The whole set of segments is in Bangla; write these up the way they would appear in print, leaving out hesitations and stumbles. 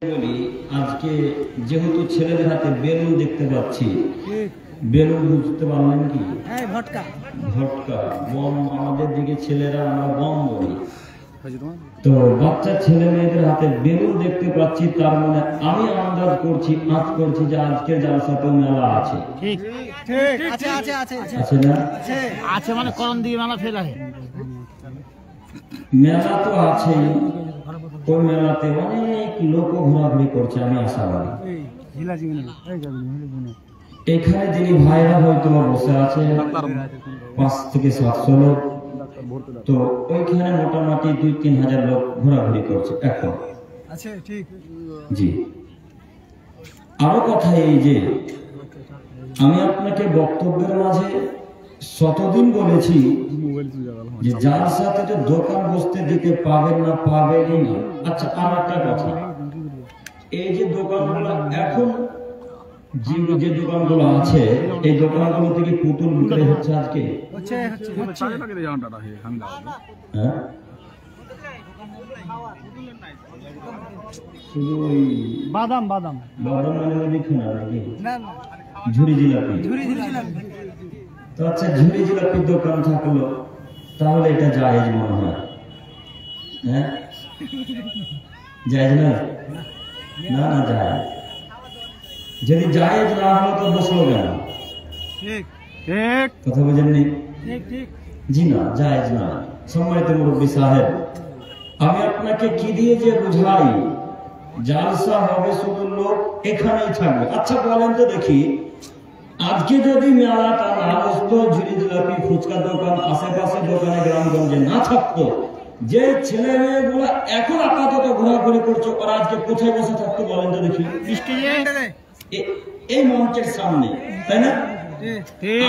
বলি আজকে যেহেতু ছেলেদের হাতে বেলুন দেখতে পাচ্ছি, বেলুন বুঝতে পারলেন কি? ভটকা ভটকা বম। আমাদের দিকে ছেলেরা আমরা বম বলি। তো বাচ্চা ছেলে মেয়েদের হাতে বেলুন দেখতে পাচ্ছি, তার মানে আমি আন্দাজ করছি, আজ করছি যে আজকের জালসাতে মেলা আছে। ঠিক ঠিক আছে আছে আছে আছে না? আছে মানে করণ দিয়ে মেলা ফেল আছে। মেলা তো আছেই, ওই মেলাতে অনেক লোক ঘোরাঘুরি করছে। আমি আশাবাদী এখানে যিনি ভাইরা হয়তো বসে আছে 5 থেকে 700 লোক, তো ওইখানে মোটামুটি 2-3 হাজার লোক ঘোরাঘুরি করছে এখন। জি, আরো কথা এই যে আমি আপনাকে বক্তব্যের মাঝে শতদিন বলেছি যে যার সাথে তো দোকান বসতে দিতে পাবেন না, পাবেনই না। আচ্ছা, আর একটা কথা, এই যে দোকানগুলো এখন যে দোকানগুলো আছে, এই দোকানগুলো থেকে পুতুল বিক্রি হচ্ছে আজকে। হ্যাঁ, শুধু ওই বাদাম বাদাম বাদাম মানে দেখুন নাকি ঝুড়ি জিলাপি। তো আচ্ছা, ঝুড়ি জিলাপির দোকান থাকলো, তাহলে এটা জায়েজ মনে হয়? হ্যাঁ, জায়েজ না? না না, জায়েজ। যদি জায়েজ না হলো তো বসলো কেন? ঠিক ঠিক কথা বুঝেননি? ঠিক ঠিক জি না, জায়েজ না। সম্মানিত মুরব্বী সাহেব, আমি আপনাকে কি দিয়ে যে বুঝাই, জালসা হবে শুধু লোক এখানেই থাকবে। আচ্ছা বলেন তো দেখি, আজকে যদি মেলাটা না বসতো, ঝুড়ি জিলাপি ফুচকা দোকান আশেপাশে দোকানে গ্রামগঞ্জে না থাকতো, যে ছেলে মেয়েগুলো এখন আপাতত ঘোরাঘুরি করছে, ওরা আজকে কোথায় বসে থাকতো বলেন তো দেখি? এই মঞ্চের সামনে, তাই না?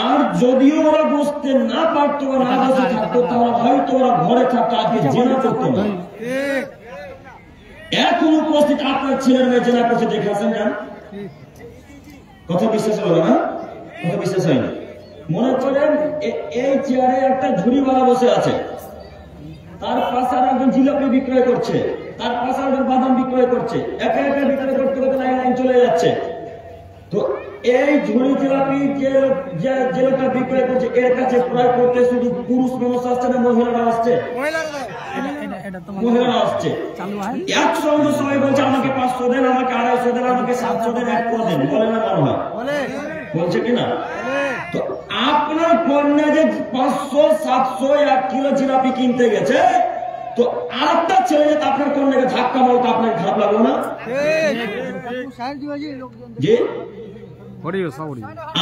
আর যদিও ওরা বসতে না পারতো বা না বসে থাকতো, তাহলে হয়তো ওরা ঘরে থাকতো, আজকে জেনা করতো না। এখন উপস্থিত আপনার ছেলের মেয়ে জেনা করছে, দেখে আসেন যান। কথা বিশ্বাস হলো না? কথা বিশ্বাস হয়নি? মনে করেন এই চেয়ারে একটা ঝুড়িওয়ালা বসে আছে, তার পাশে আর একজন জিলাপি বিক্রয় করছে, তার পাশে আর একজন বাদাম বিক্রয় করছে, একা একা বিক্রয় করতে করতে লাইন লাইন চলে যাচ্ছে। তো এই ঝুড়ি জিলাপি যে লোকটা বিক্রয় করছে, এর কাছে ক্রয় করতে শুধু পুরুষ মানুষ আসছে না মহিলারা আসছে? মহিলারা আসছে। 100 সবাই বলছে আমাকে 500 দেন, আমাকে 250 দেন, আমাকে 700 দেন, 1 করে দেন, বলে না মনে হয়? বলছে কিনা? তো আপনার কন্যা যে 500-700 1 কিলো জিলাপি কিনতে গেছে, তো আরেকটা ছেলে যে আপনার কন্যাকে ধাক্কা মারতো, আপনার খারাপ লাগলো না? জি,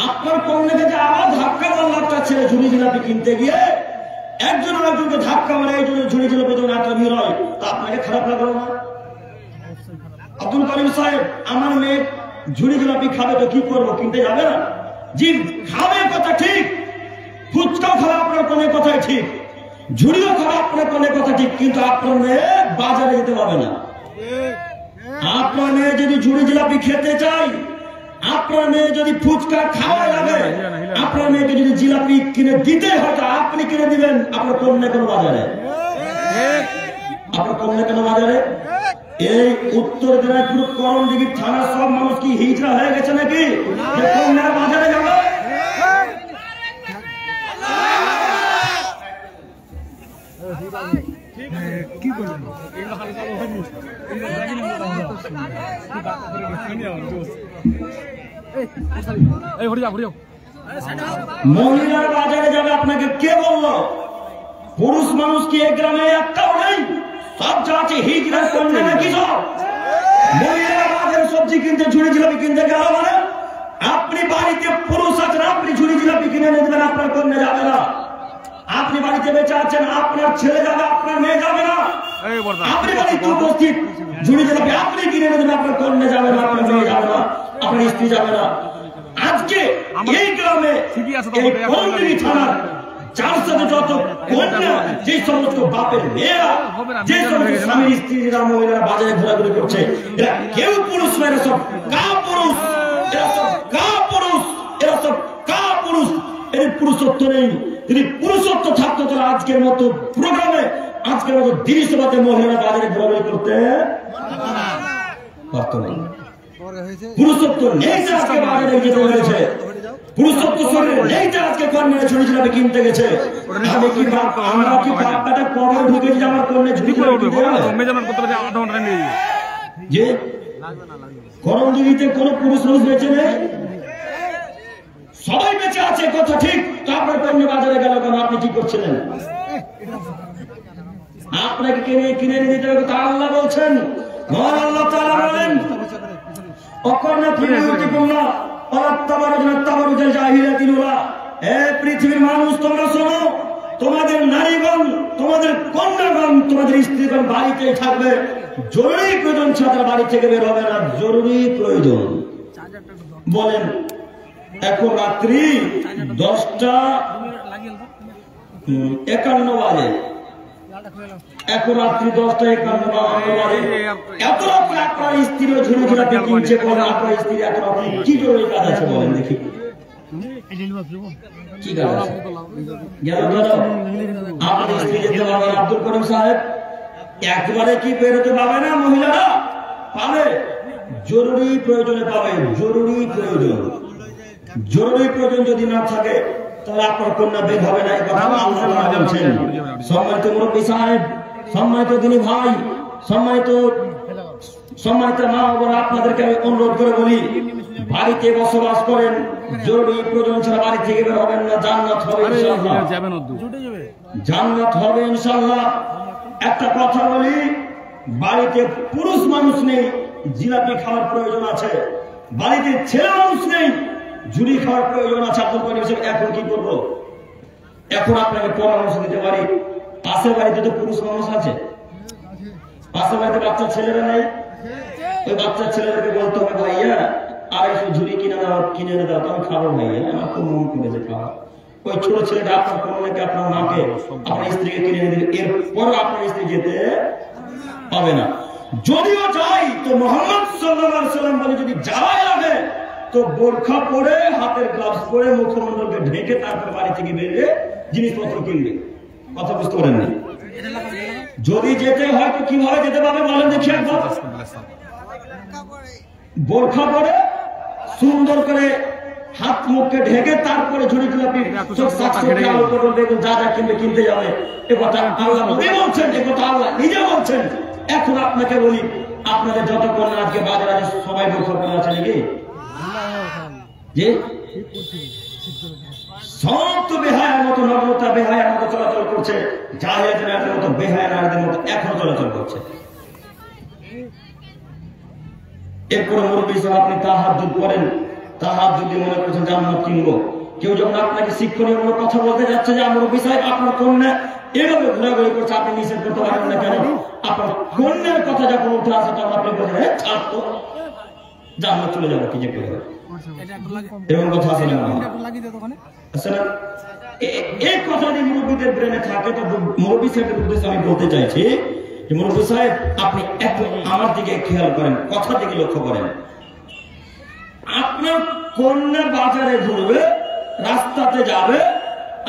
আপনার কন্যাকে যে আবার ধাক্কা মারল একটা ছেলে ঝুড়ি জিলাপি কিনতে গিয়ে, একজন আরেকজনকে ধাক্কা মারে, এই জন্য ঝুড়ি জিলাপি যখন এত ভিড় হয়, তা আপনাকে খারাপ লাগলো না? আব্দুল করিম সাহেব, আমার মেয়ে ঝুড়ি জিলাপি খাবে, তো কি করবো, কিনতে যাবে না? জি, খাবে, কথা ঠিক। ফুচকাও খাবে, আপনার কনের কথাই ঠিক। ঝুড়িও খাবে, আপনার কনের কথা ঠিক। কিন্তু আপনার মেয়ে বাজারে যেতে পারবে না। আপনার মেয়ে যদি ঝুড়ি জিলাপি খেতে চাই, আপনার মেয়ে যদি ফুচকা খাওয়া লাগে, আপনার মেয়েকে যদি জিলাপি কিনে দিতে হয়, আপনি কিনে দিবেন আপনার কন্যা কেন বাজারে? আপনার কন্যা কেন বাজারে? এই উত্তর দিনাজপুর করণদিঘি থানার সব মানুষ কি হিজড়া হয়ে গেছে নাকি যে কন্যারা বাজারে যাবে? মহিলার বাজারে যাবে আপনাকে কে বললো? পুরুষ মানুষ কি এই গ্রামে একটাও নেই? সব যাচ্ছে হিজড়া কন্যা নাকি সব? মহিলারা বাজারে সবজি কিনতে, ঝুড়ি জিলাপি কিনতে গেল মানে আপনি বাড়িতে পুরুষ আছেন, আপনি ঝুড়ি জিলাপি কিনে এনে দেবেন, আপনার কন্যা যাবে না। আপনি বাড়িতে বেঁচে আছেন, আপনার ছেলে যাবে, আপনার মেয়ে যাবে না। আপনি বাড়িতে উপস্থিত, ঝুড়ি জিলাপি আপনি কিনে এনে দেবেন, আপনার কন্যা যাবে না, আপনার মেয়ে যাবে না, আপনার স্ত্রী যাবে না। আজকে এই গ্রামে এই করণদিঘি থানার যার সাথে যত কন্যা, যে সমস্ত বাপের মেয়েরা, যে সমস্ত স্বামীর স্ত্রীরা, মহিলারা বাজারে ঘোরাঘুরি করছে, এরা কেউ পুরুষ না, এরা সব কা পুরুষ, এরা সব কা পুরুষ, এরা সব কা পুরুষ। এর পুরুষত্ব নেই। যদি পুরুষত্ব থাকতো তাহলে আজকের মতো প্রোগ্রামে, আজকের মতো দিরিসভাতে মহিলারা বাজারে ঘোরাঘুরি করতে অর্থ নেই। পুরুষত্ব নেই যে আজকে বাজারে যেতে হয়েছে, পুরুষত্ব শরীরে নেই যে আজকে কন্যার ঝুড়ি ঝুড়ি কিনতে গেছে। আমি কি আমরা কি বাপটা কবর ঢুকেছি যে আমার কন্যা ঝুড়ি ঝুড়ি কিনতে হবে? যে করণদিঘিতে কোনো পুরুষ মানুষ বেঁচে নেই, সবাই বেঁচে আছে, কথা ঠিক। তো আপনার কন্যা বাজারে গেল কেন? আপনি কি করছিলেন? আপনাকে কিনে নিয়ে দিতে হবে তা আল্লাহ বলছেন। মহান আল্লাহ তাআলা বলেন, অকন্যা ত্রিমূর্তিপূর্ণ পৃথিবীর মানুষ তোমরা শোনো, তোমাদের নারীগণ, তোমাদের কন্যাগণ, তোমাদের স্ত্রীগণ বাড়িতেই থাকবে। জরুরি প্রয়োজন ছাড়া বাড়ি থেকে বের হবে না। জরুরি প্রয়োজন বলেন। এখন রাত্রি 10:51 বাজে, এখন রাত্রি 10:51 বাজে। এত রাত্রে আপনার স্ত্রীও ঝুড়ে ঝুড়ে কিনছে, বলেন আপনার স্ত্রী এত রাত্রে কি জরুরি কাজ আছে বলেন দেখি, কি কাজ আছে? আপনার স্ত্রী যেতে পারবে আব্দুল করিম সাহেব, একবারে কি বেরোতে পাবে না মহিলারা? পাবে, জরুরি প্রয়োজনে পাবে। জরুরি প্রয়োজন, জরুরি প্রয়োজন যদি না থাকে তাহলে আপনার কন্যা বের হবে না। কথা আল্লাহ বলছেন। সম্মানিত মুরব্বী সাহেব, সম্মানিত দিনী ভাই, সম্মানিত মা বাবা, আপনাদেরকে আমি অনুরোধ করে বলি, বাড়িতে বসবাস করেন, জরুরি প্রয়োজন ছাড়া বাড়ি থেকে বের হবেন না। জান্নাত হবে ইনশাআল্লাহ, জান্নাত হবে ইনশাআল্লাহ। একটা কথা বলি, বাড়িতে পুরুষ মানুষ নেই, জিলাপি খাওয়ার প্রয়োজন আছে। বাড়িতে ছেলে মানুষ নেই, ঝুড়ি খাওয়ার প্রয়োজন আছে। আব্দুল করিম সাহেব, এখন কি করবো? এখন আপনাকে পরামর্শ দিতে পারি। পাশের বাড়িতে তো পুরুষ মানুষ আছে, পাশের বাড়িতে বাচ্চা ছেলেরা নেই, ওই বাচ্চা ছেলেদেরকে বলতে হবে, ভাইয়া 250 ঝুড়ি কিনে এনে দাও, আমি খাবো ভাইয়া, আমার খুব মন করেছে খাওয়া। ওই ছোট ছেলেটা আপনার কন্যাকে, আপনার মাকে, আপনার স্ত্রীকে কিনে এনে দিলে এরপরও আপনার স্ত্রী যেতে পাবে না। যদিও যাই তো মুহাম্মদ সাল্লাল্লাহু আলাইহি ওয়াসাল্লাম বলে, যদি যাওয়াই লাগে তো বোরখা পরে, হাতের গ্লাভস পরে, মুখমণ্ডলকে ঢেকে তারপর বাড়ি থেকে বেরিয়ে জিনিসপত্র কিনবে। কথা বুঝতে পারেননি? যদি যেতে হয় তো কিভাবে যেতে পারবে বলেন দেখি একবার। বোরখা পরে, সুন্দর করে হাত মুখকে ঢেকে, তারপরে ঝুড়ি ঝুলাপি যা যা কিনবে কিনতে যাবে। এ কথা আল্লাহ নবী বলছেন, এ কথা আল্লাহ নিজে বলছেন। এখন আপনাকে বলি, আপনাদের যত কন্যা আজকে বাজারে আছে সবাই বোরখা পরে আছে নাকি? যে সব তো বেহায়ার মতো, নগ্নতা বেহায়ার মতো চলাচল করছে, জাহেলিয়াতের মতো বেহায়া নারীদের মতো এখন চলাচল করছে। এরপরে মুরব্বী সাহেব, আপনি তাহাজ্জুদ করেন, তাহাজ্জুদ দিয়ে মনে করছেন জান্নাত কিনবো। কেউ যখন আপনাকে শিক্ষণীয় কোনো কথা বলতে যাচ্ছে যে মুরব্বী সাহেব আপনার কন্যা এভাবে ঘোরাঘুরি করছে, আপনি নিষেধ করতে পারেন না কেন? আপনার কন্যার কথা যখন উঠে আসে তখন আপনি বলছেন, ছাড় তো, জান্নাত চলে যাবো কি যে করে। এরকম কথা আছে না? এই কথা যদি মুরব্বীদের ব্রেনে থাকে তো মুরব্বী সাহেবের উদ্দেশ্যে আমি বলতে চাইছি যে মুরব্বী সাহেব, আপনি একটু আমার দিকে খেয়াল করেন, কথা দিকে লক্ষ্য করেন। আপনার কন্যা বাজারে ঘুরবে, রাস্তাতে যাবে,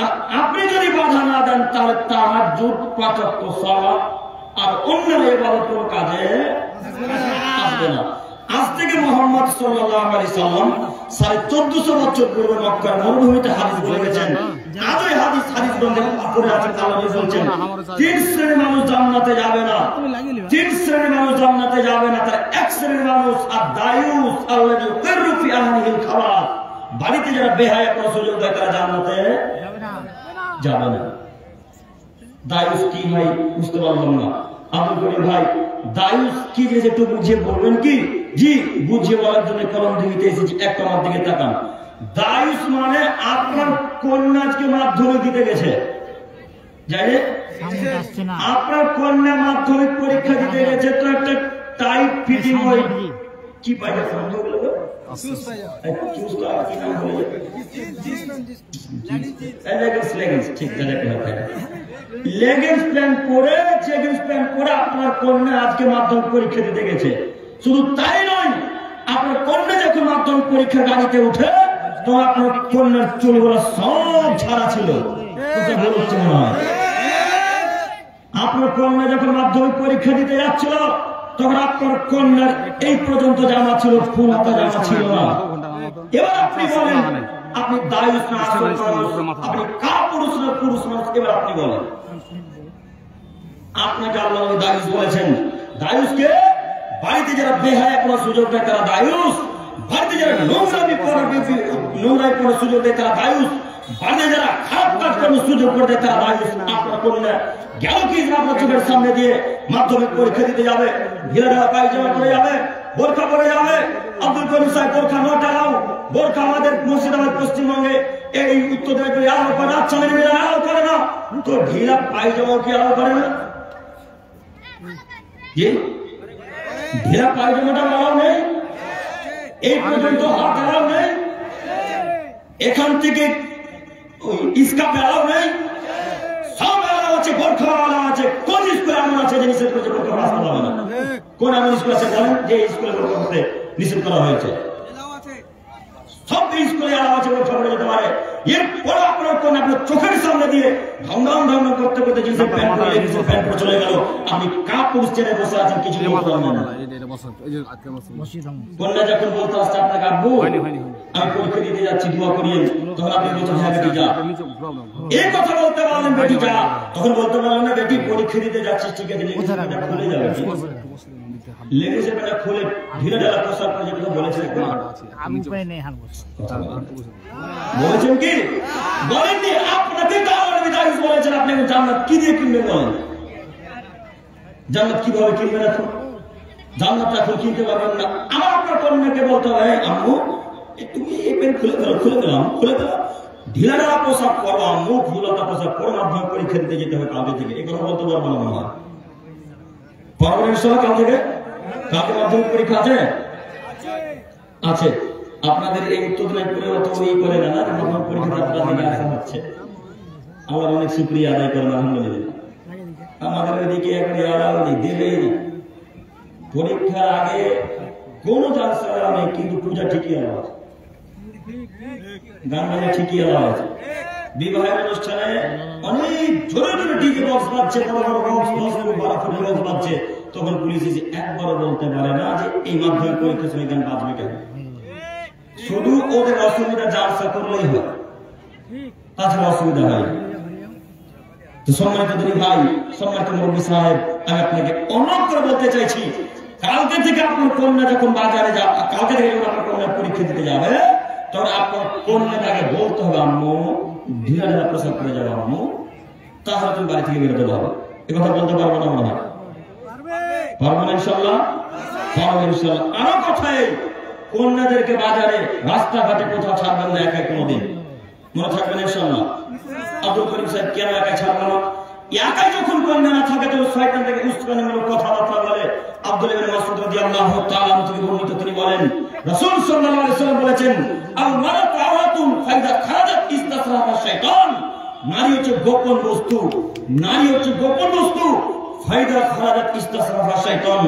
আর আপনি যদি বাধা না দেন তাহলে তাহাজ্জুদ, পাঁচ ওয়াক্ত সালাত আর অন্যান্য ইবাদত কোনো কাজে আসবে না। আজ থেকে মুহাম্মদ সাল্লাল্লাহু আলাইহি সাল্লাম 1450 বছর পূর্বে মক্কার মরুভূমিতে হাদিস বলেছেন। আজও এই হাদিস গ্রন্থে পড়ে আছে, আল্লাহ বলছেন 3 শ্রেণীর মানুষ জান্নাতে যাবে না, 3 শ্রেণীর মানুষ জান্নাতে যাবে না। তার এক শ্রেণীর মানুষ আদ-দায়ুস আল্লাযী ইউকিরু ফি আহলিহিল খাবাত, বাড়িতে যারা বেহায়া করার সুযোগ দেয় তারা জান্নাতে যাবে না। দায়ুস কি ভাই বুঝতে পারলাম না। আব্দুল করিম ভাই, দায়ুস কি জিনিস একটু বুঝিয়ে বলবেন কি? জি, বুঝিয়ে বলার জন্য কলম দিতে এসেছি। একটা আমার দিকে তাকান। দায়ুস মানে আপনার কন্যাকে মাধ্যমিক দিতে গেছে, জানেন? আপনার কন্যা মাধ্যমিক পরীক্ষা দিতে গেছে, তো একটা টাইট ফিটিং হয় কি পাইবে সম্ভবগুলো লেগিংস প্যান্ট পরে, জেগিংস প্যান্ট পরে আপনার কন্যা আজকে মাধ্যমিক পরীক্ষা দিতে গেছে। শুধু তাই নয়, আপনার কন্যা যখন মাধ্যমিক পরীক্ষার গাড়িতে উঠে তো আপনার কন্যার চুলগুলো সব ছাড়া ছিল। আপনার কন্যা যখন মাধ্যমিক পরীক্ষা দিতে যাচ্ছিল তখন আপনার কন্যার এই পর্যন্ত জামা ছিল, ফুল হাতা জামা ছিল না। এবার আপনি বলেন, আপনি দায়ুস না আসল মানুষ, আপনি কা পুরুষ না পুরুষ মানুষ, এবার আপনি বলেন। আপনাকে আল্লাহ দায়ুস বলেছেন। দায়ুসকে বাড়িতে যারা বেহায়া করার সুযোগ দেয় তারা দায়ুস, বাড়িতে যারা নোংরামি করার সুযোগ দেয় তারা দায়ুস, বাড়িতে যারা খারাপ কাজ করার সুযোগ করে দেয় তারা দায়ুস। আপনার কন্যা গেল কি আপনার চোখের সামনে দিয়ে মাধ্যমিক পরীক্ষা দিতে যাবে, ঢিলা ঢালা পায়জামা পরে যাবে, বোরখা পরে যাবে। আব্দুল করিম সাহেব বোরখা নটা লাও, বোরখা আমাদের মুর্শিদাবাদ পশ্চিমবঙ্গে এই উত্তর দিনাজপুরে আলাও করে, আচ্ছা মেনে আলাও করে না, তো ঢিলা পায়জামা কি আলাও করে না? ঢিলা পায়জামাটা আলাও নেই, এই পর্যন্ত হাত আলাও নেই, এখান থেকে স্কার্ফ আলাও নেই, সব আলাও আছে, বোরখা আলাও আছে। কোন স্কুলে এমন আছে যে নিষেধ করেছে বোরখা রাস্তা পাবে না? কোন এমন স্কুল আছে বলেন যে স্কুলে বোরখা করতে নিষেধ করা হয়েছে? সব স্কুলে আলাও আছে, বোরখা পরে যেতে পারে। এরপর আপনার কোন আপনার চোখের সামনে দিয়ে ধমধম ধমধম করতে করতে জিন্সের প্যান্ট পরে জিন্সের প্যান্ট পরে চলে গেল, আপনি কাপ পুরুষ চেনে বসে আছেন, কিছু বলতে পারবেন না। কন্যা যখন বলতে আসছে আপনাকে, আব্বু আমি পরীক্ষা দিতে যাচ্ছি, দোয়া করিয়েন, তখন আপনি বলছেন হ্যাঁ বেটি যা। এই কথা বলতে পারলেন বেটি যা, তখন বলতে পারলেন না বেটি পরীক্ষা দিতে যাচ্ছিস, ঠিক আছে লেগেছে খুলে যাবে, লেগেছে বেটা খুলে ঢিলে ঢালা পোশাক পরে যে কথা বলেছেন বলেছেন কি বলেননি? আপনাকে দায়ুস বলেছেন, আপনি জান্নাত কি দিয়ে কিনবেন বলেন? জান্নাত কিভাবে কিনবেন? এখন জান্নাত এখন কিনতে পারবেন না। আমার আপনার কন্যাকে বলতে হবে, আম্মু তুমি এই প্যান্ট খুলে দিলাম, খুলে দিলাম, খুলে দিলাম, ঢিলা ঢালা পোশাক পরো আম্মু, ফুলতা পোশাক পরো, মাধ্যমিক পরীক্ষা দিতে যেতে হবে কালকে থেকে। এই কথা বলতে পারবো না মনে হয়? পারবেন ইনশাআল্লাহ? কাল থেকে কালকে মাধ্যমিক পরীক্ষা আছে? আছে। আপনাদের এই উত্তর দিনাজপুরে অত ওই করে না, মাধ্যমিক পরীক্ষা আপনাদের আসা হচ্ছে, আল্লাহ অনেক শুকরিয়া আদায় করেন আলহামদুলিল্লাহ। আমাদের এদিকে এখন আলাদা নেই, দেবেই না। পরীক্ষার আগে কোন জালসা নেই, কিন্তু পূজা ঠিকই আলাদা আছে, গান বাজনা ঠিকই আলাদা আছে। বিবাহের অনুষ্ঠানে অনেক জোরে জোরে ডিজে বক্স বাজছে, বড় বড় বক্স, 10 ফুট 12 ফুট বক্স বাজছে, তখন পুলিশ এসে একবারও বলতে পারে না যে এই মাধ্যমিক পরীক্ষার সময় গান বাজবে কেন। শুধু ওদের অসুবিধা জালসা করলেই হয়, তাছাড়া অসুবিধা হয়। তো সম্মানিত দিনী ভাই, সম্মানিত মুরব্বী সাহেব, আমি আপনাকে অনুরোধ করে বলতে চাইছি, কালকে থেকে আপনার কন্যা যখন বাজারে যাবে, কালকে থেকে যখন আপনার কন্যা পরীক্ষা দিতে যাবে, তখন আপনার কন্যাটাকে বলতে হবে আম্মু ঢিলা ঢালা পোশাক করে যাবে আম্মু, তাহলে তুমি বাড়ি থেকে বেরোতে পারবে। এ কথা বলতে পারবো না মনে হয়? পারবো না ইনশাআল্লাহ? পারবো ইনশাআল্লাহ। আরো কথাই, কন্যাদেরকে বাজারে রাস্তাঘাটে কোথাও ছাড়বেন না একা কোনোদিন, মনে থাকবেন ইনশাআল্লাহ। আব্দুল করিম সাহেব কেন একা ছাড়বো না? একাই যখন কন্যা না থাকে তখন শয়তান থেকে উস্কানিমূলক কথাবার্তা বলে। আব্দুল ইবনে মাসউদ রাদিয়াল্লাহু তাআলা থেকে বর্ণিত, তিনি বলেন রাসূল সাল্লাল্লাহু আলাইহি ওয়াসাল্লাম বলেছেন, আল মারাতু আওরাতুন ফাইদা খারাজাত ইসতাসরাহা শাইতান। নারী হচ্ছে গোপন বস্তু, নারী হচ্ছে গোপন বস্তু, ফাইদা খারাজাত ইসতাসরাহা শাইতান।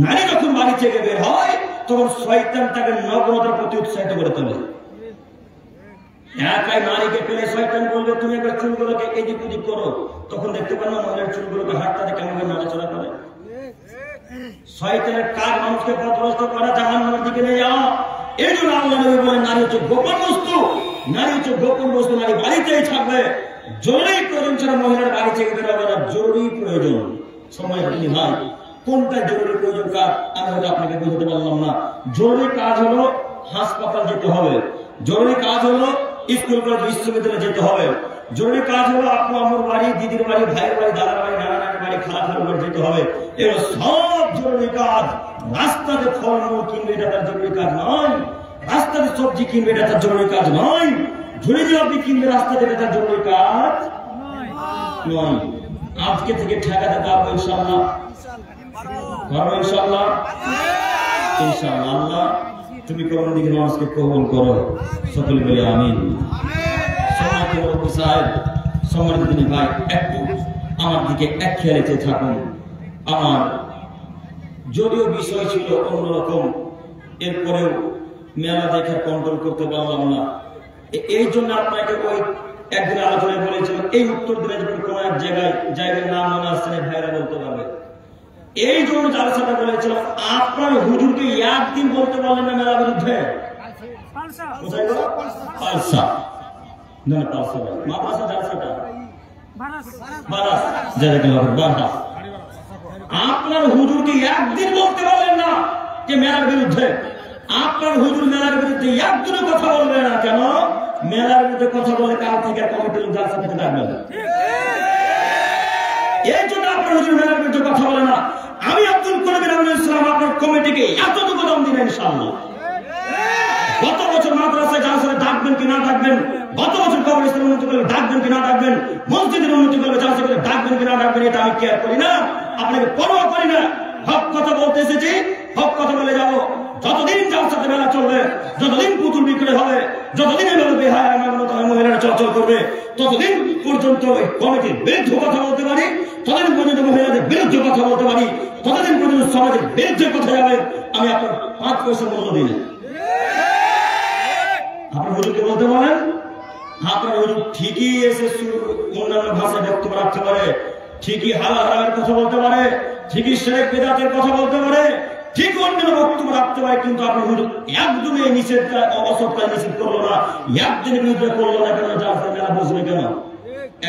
নারী যখন বাড়ি থেকে বের হয় তখন শয়তান তাকে নগ্নতার প্রতি উৎসাহিত করে তোলে। একাই নারীকে পেলে শয়তান বলবে তুমি একবার চুলগুলোকে এদিক ওদিক করো, তখন দেখতে পান না মহিলার চুলগুলোকে হাতটাতে কেমন নাড়াচড়া করে। শয়তানের কাজ মানুষকে পথভ্রষ্ট করা, জাহান্নামের দিকে নিয়ে যাওয়া। এই জন্য আল্লাহ নবী বলেন নারী হচ্ছে গোপন বস্তু, নারী হচ্ছে গোপন বস্তু, নারী বাড়িতেই থাকবে, জরুরি প্রয়োজন ছাড়া মহিলার বাড়ি থেকে বেরোবে না। জরুরি প্রয়োজন সময় আপনি ভাই, কোনটা জরুরি প্রয়োজন কাজ আমি হয়তো আপনাকে বুঝতে পারলাম না। জরুরি কাজ হলো হাসপাতাল যেতে হবে, জরুরি কাজ হলো স্কুল কলেজ বিশ্ববিদ্যালয়ে যেতে হবে, জরুরি কাজ হলো আপু আমার বাড়ি, দিদির বাড়ি, ভাইয়ের বাড়ি, দাদার বাড়ি, নানার বাড়ি, খালার বাড়ি যেতে হবে। এগুলো সব জরুরি কাজ। রাস্তাতে ফলমূল কিনবে এটা তার জরুরি কাজ নয়, রাস্তাতে সবজি কিনবে এটা তার জরুরি কাজ নয়, ঝুড়ি জিলাপি কিনবে রাস্তাতে এটা তার জরুরি কাজ নয়। আজকে থেকে ঠেকাতে পারবো ইনশাআল্লাহ, পারবো ইনশাআল্লাহ, ইনশাআল্লাহ। আল্লাহ তুমি কোন দিকে মানুষকে কবুল করো, সকলে বলে আমিন। সম্মানিত মুরব্বী সাহেব, সম্মানিত দিনী ভাই, একটু আমার দিকে এক খেয়ালে থাকুন। আমার যদিও বিষয় ছিল অন্যরকম, এরপরেও মেলা দেখার কন্ট্রোল করতে পারলাম না। এই জন্য আপনাকে ওই একদিন আলোচনায় বলেছিলাম এই উত্তর দিনাজপুর কোন এক জায়গার নাম মনে আসছে না, ভাইরা বলতে পারবে। এই জন্য জালসাটা বলেছিলাম, আপনার হুজুরকে একদিন বলতে পারলেন না মেলার বিরুদ্ধে। পালসা না, পালসা মাদ্রাসা জালসাটা আপনার হুজুরকে একদিন বলতে পারলেন না যে মেলার বিরুদ্ধে। আপনার হুজুর মেলার বিরুদ্ধে একদিনও কথা বলবে না। কেন? মেলার বিরুদ্ধে কথা বলে কাল থেকে কমিটির জালসা থেকে ডাকবেন। এই জন্য আপনার হুজুর মেলার বিরুদ্ধে কথা বলে না। আমি আব্দুল করিম আমিনুল ইসলাম আপনার কমিটিকে এতটুকু দাম দিবেন ইনশাআল্লাহ। গত বছর মাদ্রাসায় জালসায় ডাকবেন কি না ডাকবেন, গত বছর কবরস্থানের উন্নতি করলে ডাকবেন কি না ডাকবেন, মসজিদের উন্নতি করলে জালসা করে ডাকবেন কি না ডাকবেন, এটা আমি কেয়ার করি না, আপনাকে পরোয়া করি না। হক কথা বলতে এসেছি, হক কথা বলে যাবো। যতদিন জালসাতে মেলা চলবে, যতদিন পুতুল বিক্রি হবে, যতদিন এভাবে বেহায়া মহিলারা চলাচল করবে, ততদিন পর্যন্ত ওই কমিটির বিরুদ্ধে কথা বলতে পারি, ততদিন পর্যন্ত মহিলাদের বিরুদ্ধে কথা বলতে পারি, ততদিন পর্যন্ত সমাজের বিরুদ্ধে কথা যাবে। আমি আপনার 5 পয়সা মূল্য দিই না। আপনার হুজুরকে বলতে বলেন, আপনার হুজুর ঠিকই এসে অন্যান্য ভাষায় বক্তব্য রাখতে পারে, ঠিকই হালাল হারামের কথা বলতে পারে, ঠিকই শিরক বিদআতের কথা বলতে পারে, ঠিক অন্যান্য বক্তব্য রাখতে পারে, কিন্তু আপনার হুজুর একদমই নিষেধ অসৎকার নিষেধ করলো না, একদিনের বিরুদ্ধে করলো না। কেন? জালসা মেলা বসবে কেন?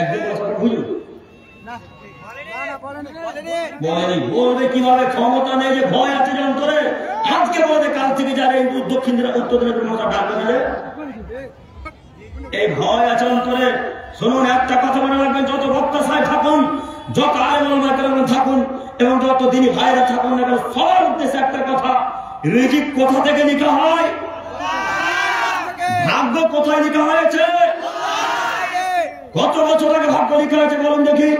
একদিন হুজুর বলেনি, বলবে কিভাবে? ক্ষমতা নেই, যে ভয় আছে যে অন্তরে। আজকে বলবে কাল থেকে যারা এই দক্ষিণ উত্তর দিনের মতো ডাকবে দিলে, এই ভয় আছে অন্তরে। শুনুন, একটা কথা মনে রাখবেন, যত বক্তা সাহেব থাকুন, যত আলেম থাকুন এবং যত দিনী ভাইরা থাকুন না কেন, সবার উদ্দেশ্যে একটা কথা, রিজিক কোথা থেকে লিখা হয়? ভাগ্য কোথায় লিখা হয়েছে? কত বছর আগে ভাগ্য লিখা হয়েছে বলুন দেখি?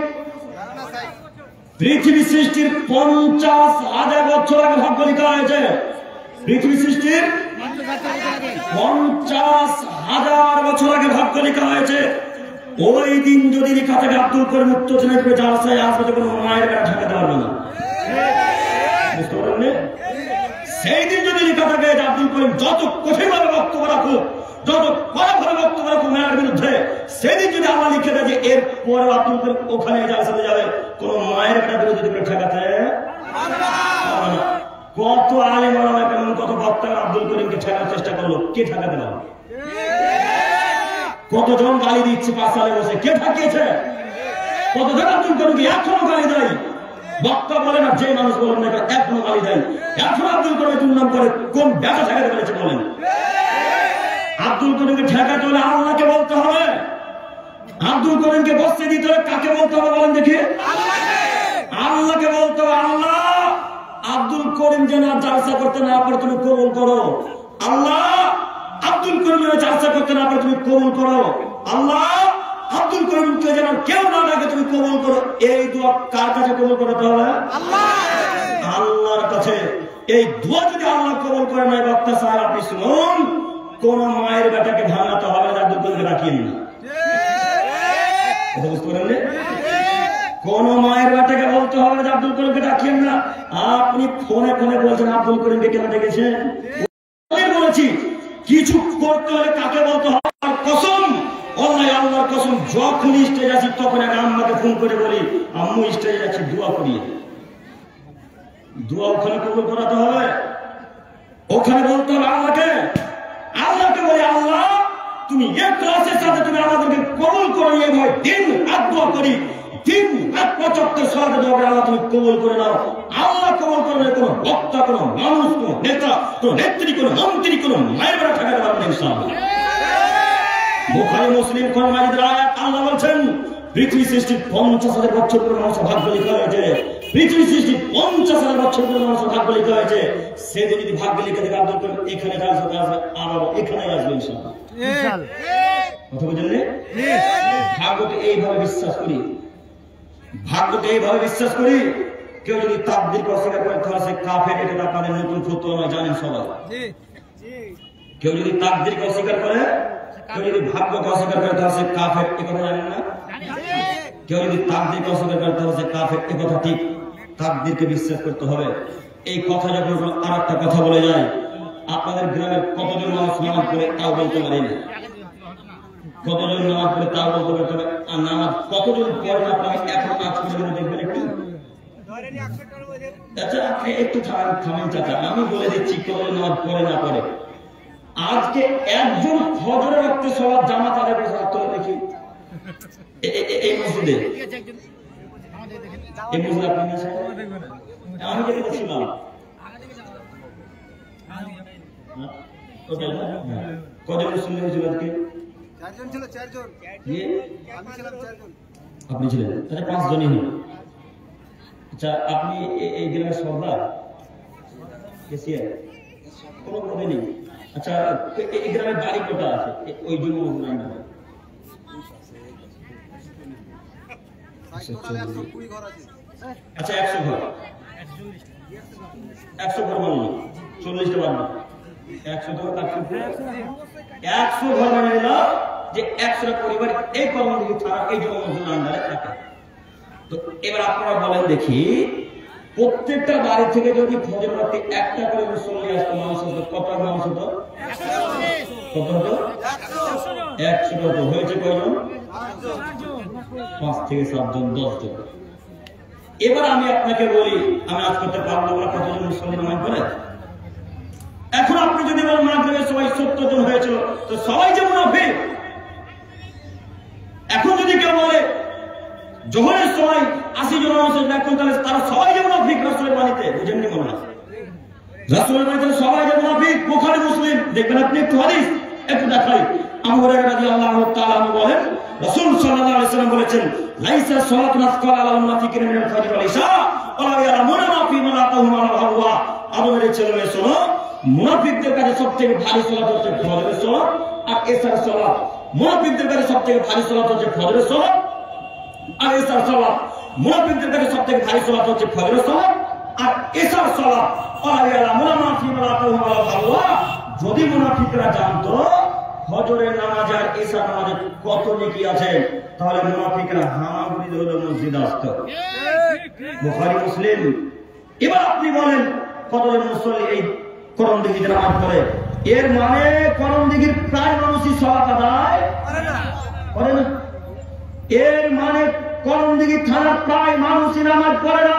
পৃথিবী সৃষ্টির 50,000 বছর আগে ভাগ্য লিখা হয়েছে। পৃথিবী সৃষ্টির 50,000 বছর আগে ভাগ্য লিখা হয়েছে। ওই দিন যদি লেখা থাকে আব্দুল করিম উত্তর দিনাজপুরে জালসায় আসবে, তো কোনো মায়ের বেড়া ঠেকাতে পারবে না। বুঝতে পারলেন? সেই দিন যদি লেখা থাকে যে আব্দুল করিম যত কঠিনভাবে বক্তব্য রাখুক, যত কড়াভাবে বক্তব্য রাখুক মেলার বিরুদ্ধে, সেদিন যদি আল্লাহ লিখে দেয় যে এর পরে আব্দুল করিম ওখানে জালসাতে যাবে, কোন মায়ের বেড়া বিরুদ্ধে ঠেকাতে কত আলেম ওলামা কেমন কত বক্তা আব্দুল করিমকে ঠেকার চেষ্টা করলো, কে ঠেকাতে পারবে? কতজন গালি দিচ্ছে 5 সালে বসে, কে ঠেকিয়েছে? কতজন আব্দুল করিমকে এখনো গালি দেয়? বক্তা বলে না, যে মানুষ বলেন না এখনো গালি দেয়। এখন আব্দুল করিম দুর্নাম করে কোন ব্যাটা ঠেকাতে পেরেছে বলেন? আব্দুল করিমকে ঠেকাতে হলে আল্লাহকে বলতে হবে। আব্দুল করিমকে বসতে দিতে হলে কাকে বলতে হবে বলেন দেখি? আল্লাহকে বলতে হবে, আল্লাহ আব্দুল করিম যেন জালসা করতে না পারে তুমি কবুল করো। আল্লাহ আব্দুল করিম যেন জালসা করতে না পারে তুমি কবুল করো। আল্লাহ আব্দুল করিমকে যেন কেউ না ডাকে তুমি কবুল করো। এই দোয়া কার কাছে কবুল করতে হবে? আল্লাহর কাছে। এই দোয়া যদি আল্লাহ কবুল করে নাই, বক্তা সাহেব আপনি শুনুন, কোন মায়ের বেটাকে ভাঙাতে হবে না, আব্দুল করিমকে রাখিয়েন না। বুঝতে পারলেন? কোন মায়ের বেটাকে বলতে হবে যে আব্দুল করিমকে ডাকিয়েন না। আপনি ফোনে ফোনে বলছেন আব্দুল করিমকে কেন ডেকেছেন? বলেছি কিছু করতে হলে কাকে বলতে হবে? কসম, আল্লাহর কসম, যখন স্টেজ আছি তখন এক আম্মাকে ফোন করে বলি আম্মু স্টেজে যাচ্ছি, দোয়া করিয়ে। দোয়া ওখানে কবুল করাতে হবে, ওখানে বলতে হবে আল্লাহকে। আল্লাহকে বলি আল্লাহ তুমি ইখলাসের সাথে তুমি আমাদেরকে কবুল করো, এই ভয় দিন রাত দোয়া করি, দিন রাত 75 সালাতে দোয়া করে আল্লাহ তুমি কবুল করে নাও। আল্লাহ কবুল করবে, কোনো বক্তা, কোনো মানুষ, কোনো নেতা, কোনো নেত্রী, কোনো মন্ত্রী, কোনো মায়ের বেড়া ঠেকাতে পারবে না ইনশাআল্লাহ। বুখারী মুসলিম কোন মাজিদের আয়াত আল্লাহ বলছেন পৃথিবী সৃষ্টির 50,000 বছর পরে মানুষের ভাগ্য লিখা হয়েছে। পৃথিবী সৃষ্টির 50,000 বছর পরে মানুষের ভাগ্য লিখা হয়েছে। সেদিন যদি ভাগ্য লিখে থেকে আব্দুল করিম এখানে আসবে, আর এখানে আসবে ইনশাআল্লাহ। কথা বুঝলেন? ভাগ্যকে এইভাবে বিশ্বাস করি, ভাগ্যকে এইভাবে বিশ্বাস করি। কেউ যদি তাকদীরকে অস্বীকার করে তাহলে সে কাফের। এটা আপনাদের নতুন ফতোয়া নয়, জানেন সবাই। কেউ যদি তাকদীরকে অস্বীকার করে, কেউ যদি ভাগ্যকে অস্বীকার করে তাহলে সে কাফের। এ কথা জানেন না? কেউ যদি তাকদীরকে অস্বীকার করে তাহলে সে কাফের। এ কথা ঠিক, তাকদীরকে বিশ্বাস করতে হবে। এই কথা যখন আর একটা কথা বলে যায়, আপনাদের গ্রামের কতজন মানুষ নামাজ পড়ে তাও বলতে পারে না? কতজন নামাজ পড়ে তাও বলতে পারতে হবে? আর নামাজ কতজন পড়ে না আপনাকে এখন আজ করে দেখবেন একটু? আচ্ছা আপনি একটু থামেন চাচা, আমি বলে দিচ্ছি করে নামাজ পড়ে না পড়ে। আজকে একজন ফজরের রক্তে সবার জামাত আদায় করে হাত তুলে দেখি এই মসজিদে, এই মসজিদে আপনি আমি যেটা বলছিলাম কজন মুসলিম হয়েছিল আজকে? 4 জন ছিল, 4 জন। আমি ছিলাম 4 জন। আপনি ছিলেন, তাহলে 5 জনই হল। আচ্ছা আপনি এই গ্রামের সর্দার কেসিয়ার কোনো কথা নেই। আচ্ছা এই গ্রামের বাড়ি কোটা আছে ওই জন্য আচ্ছা 100 ঘর, 100 ঘর মানে 40টা বাড়ি, 100 ঘর 100 ঘর মানে হলো যে 100টা পরিবার এই কর্মদিকে ছাড়া এই জনমজুর আন্ডারে থাকে। তো এবার আপনারা বলেন দেখি, প্রত্যেকটা বাড়ি থেকে যদি ফজর রাতে একটা করে মুসল্লি আসতো, মানুষ হতো কত? মানুষ হতো কত হতো? 100 হতো। হয়েছে কয়জন? 5 থেকে 7 জন, 10 জন। এবার আমি আপনাকে বলি, আমি আজ করতে পারবো না কতজন মুসল্লি নামাজ পড়ে। এখন আপনি যদি বলেন মাগরিবের সবাই 70 জন হয়েছিল, তো সবাই যে মুনাফিক। এখন যদি কেউ বলে জোহরের সময় 80 জন মানুষ এখন, তাহলে তারা সবাই যে মুনাফিক রাসূলের বাণীতে, বুঝেননি মনে হয়? রাসূলের বাণীতে সবাই যে মুনাফিক, বুখারী মুসলিম দেখবেন আপনি একটু হাদিস একটু দেখাই। আবু হুরায়রা রাদিয়াল্লাহু তাআলা বলেন, রাসূল সাল্লাল্লাহু আলাইহি ওয়াসাল্লাম বলেছেন, লাইসা সালাতুন আসকাল আলাল মুনাফিকিনা মিনাল ফাজর ওয়াল ইশা ওয়া ইয়ালামুনা মা ফি মালাকাহুম আলা হাওয়া। আদমের ছেলে শোনো, মুনাফিকদের কাছে সবথেকে ভারী সালাত হচ্ছে ফজরের সালাত আর ইশার সালাত। মুনাফিকদের কাছে সবথেকে ভারী সালাত হচ্ছে ফজরের সালাত আর ইশার সালাত। মুনাফিকদের কাছে সবথেকে ভারী সালাত হচ্ছে ফজরের সালাত আর ইশার সালাত। ওয়া ইয়ালামুনা মা ফি মালাকাহুম আলা হাওয়া। যদি মুনাফিকরা জানতো ফজরের নামাজ আর ইশার নামাজে কত নেকি আছে, তাহলে মুনাফিকরা হামাগুড়ি ধরে মসজিদে আসতো। বুখারী মুসলিম। এবার আপনি বলেন কতজন মুসল্লি এই করণদিঘিতে নামাজ পড়ে? এর মানে করণদিঘির প্রায় মানুষই সালাত আদায় করে না। এর মানে করণদিঘি থানার প্রায় মানুষই নামাজ পড়ে না।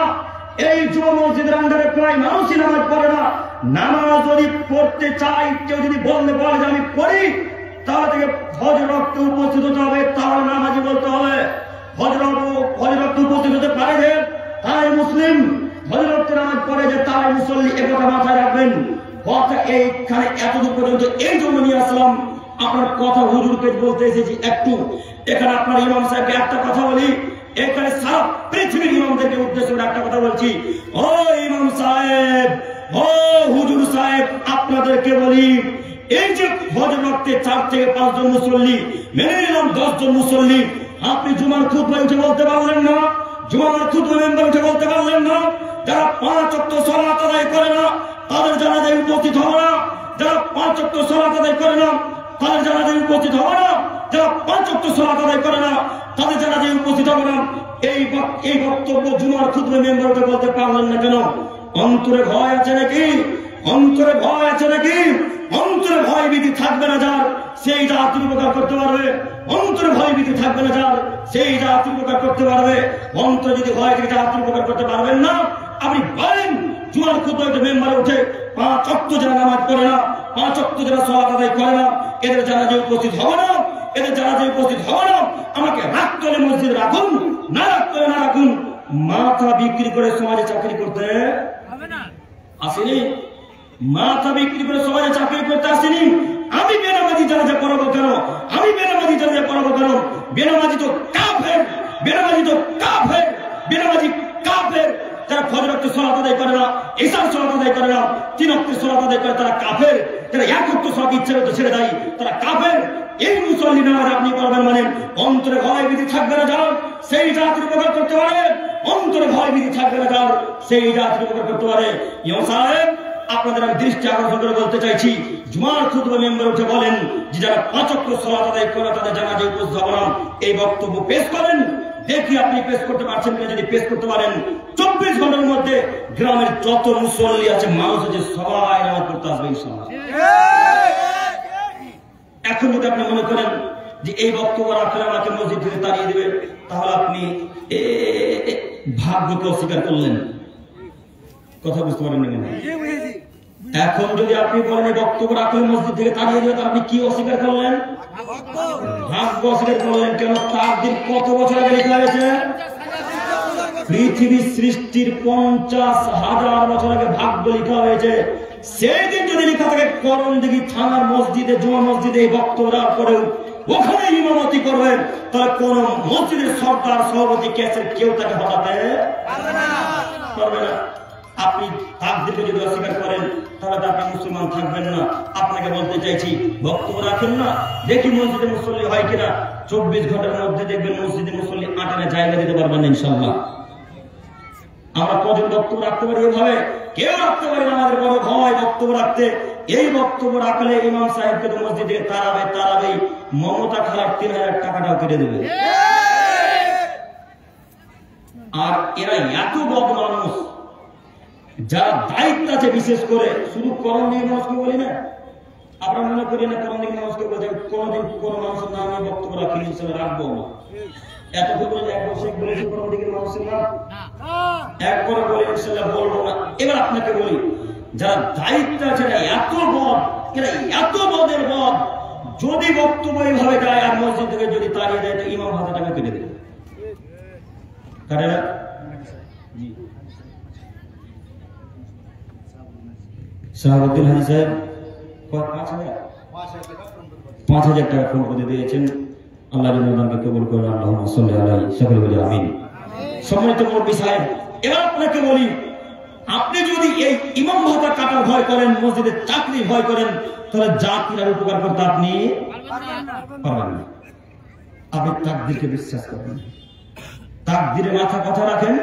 এই যুব মসজিদের আন্ডারে প্রায় মানুষই নামাজ পড়ে না। নামাজ যদি পড়তে চাই, কেউ যদি বলে যে আমি পড়ি, তাহলে থেকে ফজর রক্তে উপস্থিত হতে হবে, তাহলে নামাজি বলতে হবে। ফজর রক্তে উপস্থিত হতে পারে যে তাই মুসলিম, ফজর রক্তে নামাজ পড়ে যে তাই মুসল্লি, এ কথা মাথায় রাখবেন। কথা এইখানে এতদূর পর্যন্ত এই জন্য নিয়ে আসলাম, আপনার কথা হুজুরকে বলতে এসেছি। একটু এখানে আপনার ইমাম সাহেবকে একটা কথা বলি, এখানে সারা পৃথিবীর ইমামদেরকে উদ্দেশ্য করে একটা কথা বলছি। ও ইমাম সাহেব, ও হুজুর সাহেব, আপনাদেরকে বলি, এই যে ফজর রক্তে 4 থেকে 5 জন মুসল্লি, মেনে নিলাম 10 জন মুসল্লি, আপনি জুমার খুতবায় উঠে বলতে পারলেন না, জুমার খুতবা মেম্বার উঠে বলতে পারলেন না, যারা 5 ওয়াক্ত সালাত আদায় করে না তাদের জানাজায় উপস্থিত হবে না, যারা 5 ওয়াক্ত সালাত আদায় করে না তাদের জানাজায় উপস্থিত হবে না, যারা 5 ওয়াক্ত সালাত আদায় করে না তাদের জানাজায় উপস্থিত হবে না। এই বক্তব্য জুমার খুতবা মেম্বার উঠে বলতে পারলেন না কেন? অন্তরে ভয় আছে নাকি? অন্তরে ভয় আছে নাকি? অন্তরে ভয় ভীতি থাকবে না যার, সেই জাতির উপকার করতে পারবে। অন্তরে ভয় ভীতি থাকবে না যার, সেই জাতির উপকার করতে পারবে। অন্তরে যদি ভয় থেকে জাতির উপকার করতে পারবেন না, আপনি বলেন জুমার খুতবায় মেম্বারে উঠে 5 ওয়াক্ত যারা নামাজ পড়ে না, 5 ওয়াক্ত যারা সালাত আদায় করে না, এদের জানাজায় উপস্থিত হবে না, এদের জানাজায় উপস্থিত হবে না। আমাকে রাখতে হলে মসজিদ রাখুন, না রাখতে হলে না রাখুন। মাথা বিক্রি করে সমাজে চাকরি করতে হবে না, আসেনি। মাথা বিক্রি করে সমাজে চাকরি করতে আসেনি। আমি বেনামাজি জানাজা পড়াবো কেন? আমি বেনামাজি জানাজা পড়াবো কেন? বেনামাজি তো কাফের, বেনামাজি তো কাফের, বেনামাজি কাফের। যারা ফজর ওয়াক্তে সালাত আদায় করে না, ইশার সালাত আদায় করে না, 3 ওয়াক্তে সালাত আদায় করে, তারা কাফের। যারা 1 ওয়াক্ত সালাত ইচ্ছে মতো ছেড়ে দেয়, তারা কাফের। এই মুসল্লি নামাজ আপনি পড়বেন মানে অন্তরে ভয় ভীতি থাকবে না যার, সেই জাতির উপকার করতে পারে। অন্তরে ভয় ভীতি থাকবে না যার, সেই জাতির উপকার করতে পারে। ইমাম সাহেব, আপনাদের আমি দৃষ্টি আকর্ষণ করে বলতে চাইছি, জুমার খুতবা মেম্বার উঠে বলেন যে যারা 5 ওয়াক্ত সালাত আদায় করে তাদের জানাজায় উপস্থিত হবে না, এই বক্তব্য পেশ করেন। দেখি আপনি পেশ করতে পারছেন কিনা। যদি পেশ করতে পারেন, 24 ঘন্টার মধ্যে গ্রামের যত মুসল্লি আছে, মানুষ আছে, সবাই নামাজ পড়তে আসবে ইনশাআল্লাহ। এখন যদি আপনি মনে করেন যে এই বক্তব্য রাখলে আমাকে মসজিদ থেকে তাড়িয়ে দেবে, তাহলে আপনি ভাগ্যকে অস্বীকার করলেন। কথা বুঝতে পারেন না? এখন যদি আপনি বলেন এই বক্তব্য রাখলে মসজিদ থেকে তাড়িয়ে দিলে, আপনি কি অস্বীকার করলেন? ভাগ্য অস্বীকার করলেন। কেন? তাকদীর কত বছর আগে লেখা হয়েছে? পৃথিবী সৃষ্টির 50,000 বছর আগে ভাগ্য লেখা হয়েছে। সেই দিন যদি লেখা থাকে করণদিঘি থানার মসজিদে, জুমা মসজিদে এই বক্তব্য দেওয়ার পরেও ওখানে ইমামতি করবেন, তাহলে কোন মসজিদের সরকার সভাপতি কেসের কেউ তাকে হটাতে পারবে না। আপনি তাকদীরকে যদি অস্বীকার করেন তাহলে আপনি মুসলমান থাকবেন না। আপনাকে বলতে চাইছি, বক্তব্য রাখেন না, দেখি মসজিদে মুসল্লি হয় কিনা। 24 ঘন্টার মধ্যে দেখবেন মসজিদে মুসল্লি আটানে জায়গা দিতে পারবেন না ইনশাআল্লাহ। আমরা কজন বক্তব্য রাখতে পারি? এভাবে কেউ রাখতে পারি না। আমাদের বড় ভয় বক্তব্য রাখতে। এই বক্তব্য রাখলে ইমাম সাহেবকে তো মসজিদে তারাবে মমতা খালার 3000 টাকাটাও কেটে দেবে। আর এরা এত বদ মানুষ, যারা দায়িত্ব আছে, বিশেষ করে শুধু করণদিঘি মানুষকে বলি না, আমরা মনে করি না করণদিঘি মানুষকে বলতে কোনদিন কোন মানুষের নামে বক্তব্য রাখি হিসেবে রাখবো না। এতক্ষণ এক বছর বলেছি করণদিঘির মানুষের নাম একবার বলে ইনশাআল্লাহ বলবো না। এবার আপনাকে বলি, যারা দায়িত্ব আছে না, এত বদ, এরা এত বদের বদ, যদি বক্তব্য এইভাবে যায় আর মসজিদ থেকে যদি তাড়িয়ে দেয় তো ইমাম হাতে টাকা কেটে দেবে। কারণ শাহাবুদ্দিন হাজি সাহেব 5,000 টাকা ফোন করে দিয়েছেন। আল্লাহ রহমানকে কবুল করুন। আল্লাহুম্মা সাল্লি আলাইহি সকলে বলি আমিন। সম্মানিত মুরব্বি সাহেব, এবার আপনাকে বলি, আপনি যদি এই ইমাম ভাতা কাটার ভয় করেন, মসজিদের চাকরি ভয় করেন, তাহলে জাতির আর উপকার করতে আপনি পারবেন না। আপনি তাকদীরকে বিশ্বাস করেন, তাকদীরে মাথা কথা রাখেন,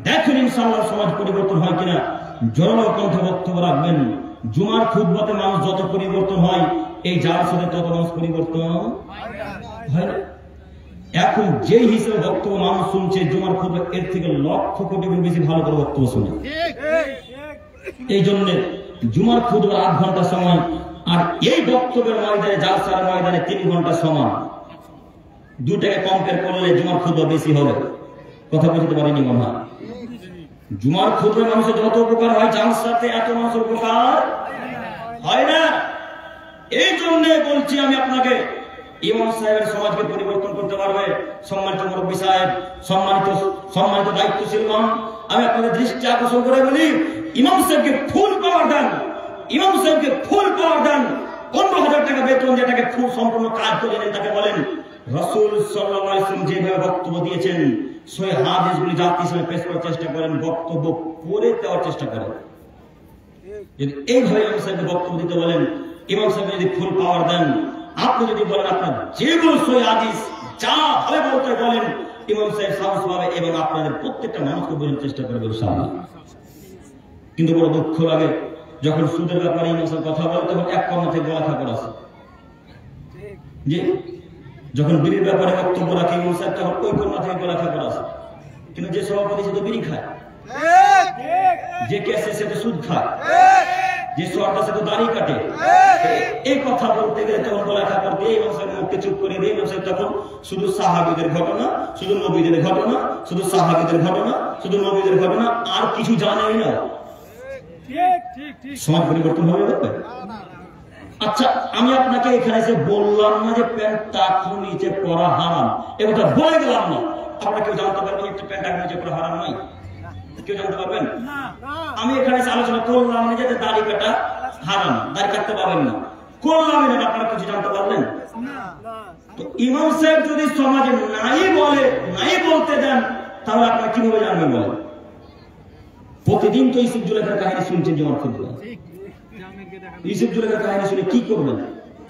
দেখেন ইনশাআল্লাহ সমাজ পরিবর্তন হয় কিনা। জোরালো কণ্ঠে বক্তব্য রাখবেন। জুমার খুতবাতে মানুষ যত পরিবর্তন হয়, এই জালসাতে তত মানুষ পরিবর্তন হয় না। এখন যে হিসেবে বক্তব্য মানুষ শুনছে জুমার খুতবা, এর থেকে লক্ষ কোটি গুণ বেশি ভালো করে বক্তব্য শুনে। এই জন্য জুমার খুতবার 8 ঘন্টা সময়, আর এই বক্তব্যের ময়দানে, জালসার ময়দানে 3 ঘন্টা সময়। দুটাকে কম্পেয়ার করলে জুমার খুতবা বেশি হবে। কথা বুঝতে পারিনি মনে হয়? জুমার খুতবায় মানুষের যত উপকার হয়, জালসাতে এত মানুষের উপকার হয় না। এই জন্য বলছি আমি আপনাকে, ইমাম সাহেবের সমাজকে পরিবর্তন করতে পারবে। সম্মানিত মুরব্বী সাহেব, সম্মানিত দায়িত্বশীল মান, আমি আপনাদের দৃষ্টি আকর্ষণ করে বলি, ইমাম সাহেবকে ফুল পাওয়ার দেন। ইমাম সাহেবকে ফুল পাওয়ার দেন। 15,000 টাকা বেতন, যেটাকে ফুল সম্পূর্ণ কাজ করে নেন, তাকে বলেন রাসূল সাল্লাল্লাহু আলাইহি ওয়াসাল্লাম যেভাবে বক্তব্য দিয়েছেন, সেই হাদিসগুলি জাতি হিসেবে পেশ করার চেষ্টা করেন, বক্তব্য পড়ে দেওয়ার চেষ্টা করেন। যদি এইভাবে ইমাম সাহেবকে বক্তব্য দিতে বলেন, ইমাম সাহেব যদি ফুল পাওয়ার দেন, আপনি যদি বলেন আপনার যেগুলো সই হাদিস যা ভাবে বলতে বলেন, ইমাম সাহেব সাহস পাবে এবং আপনাদের প্রত্যেকটা মানুষকে বোঝার চেষ্টা করবে ইনশাআল্লাহ। কিন্তু বড় দুঃখ লাগে, যখন সুদের ব্যাপারে ইমাম সাহেব কথা বলে, তখন এক কর্ণ থেকে গলা খাবার আছে। যে যখন বিড়ির ব্যাপারে বক্তব্য রাখে ইমাম সাহেব, তখন ওই কর্ণ থেকে গলা খাবার আছে। কিন্তু যে সভাপতি সে তো বিড়ি খায়, যে কেসে সে তো সুদ খায়, যে সরকার সে তো দাড়ি কাটে। এই কথা বলতে গেলে তখন গলা খাবার দিয়ে ইমাম সাহেব মুখকে চুপ করে দিয়ে ইমাম সাহেব তখন শুধু সাহাবীদের ঘটনা, শুধু নবীদের ঘটনা, শুধু সাহাবীদের ঘটনা, শুধু নবীদের ঘটনা, আর কিছু জানেই না। সমাজ পরিবর্তন হবে? আচ্ছা, আমি আপনাকে এখানে এসে বললাম না যে প্যান্ট টাকুর নিচে পরা হারাম, এ কথা বলে গেলাম না। আপনারা কেউ জানতে পারবেন একটা প্যান্ট টাকুর নিচে পরা হারাম নয়? কেউ জানতে পারবেন? আমি এখানে আলোচনা করলাম না যে দাড়ি কাটা হারাম, দাড়ি কাটতে পারবেন না, করলাম না। আপনারা কিছু জানতে পারলেন? তো ইমাম সাহেব যদি সমাজে নাই বলে, নাই বলতে দেন, তাহলে আপনারা কিভাবে জানবেন বলেন? প্রতিদিন তো ইউসুফ জুলেখার কাহিনী শুনছেন জমার খুতবা। ইউসুফ জুলেখার কাহিনী শুনে কি করবেন?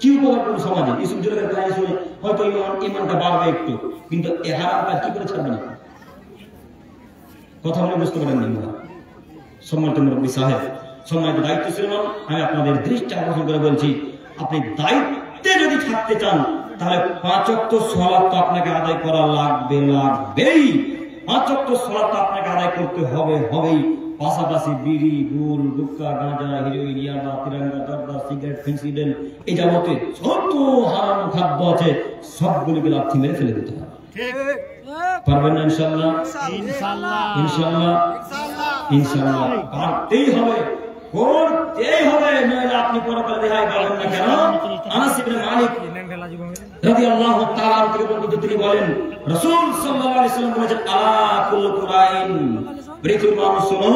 কি উপকার করবেন সমাজে? ইউসুফ জুলেখার কাহিনী শুনে হয়তো ইমানটা বাড়বে একটু, কিন্তু এ হারাম কাজ কি করে ছাড়বে না? কথা মনে বুঝতে পারেন না? সম্মানিত মুরব্বী সাহেব, সম্মানিত দায়িত্বশীল মান, আমি আপনাদের দৃষ্টি আকর্ষণ করে বলছি, আপনি দায়িত্বে যদি থাকতে চান, তাহলে 5 ওয়াক্ত সালাত তো আপনাকে আদায় করা লাগবেই। 5 ওয়াক্ত সালাত আপনাকে আদায় করতে হবেই। পাশাপাশি বিড়ি, গুল, গুটখা, গাঁজা, হিরোইন, ইয়াবা, তিরঙ্গা, জর্দা, সিগারেট, ফেন্সিডেল, এই যাবতীয় যত হারাম খাদ্য আছে সবগুলিকে লাথি মেরে ফেলে দিতে হবে। পারবেন না ইনশাআল্লাহ? ইনশাআল্লাহ। ইনশাআল্লাহ করতেই হবে, করতেই হবে, নইলে আপনি পরকালে রেহাই পাবেন না। কেন? আনাস ইবনে মালিক রাদিয়াল্লাহু তাআলা থেকে বর্ণিত, তিনি বলেন রাসূল সাল্লাল্লাহু আলাইহি ওয়াসাল্লাম বলেছেন, আলা কুল্লু কুরাইন, পৃথিবীর মানুষ শোনো,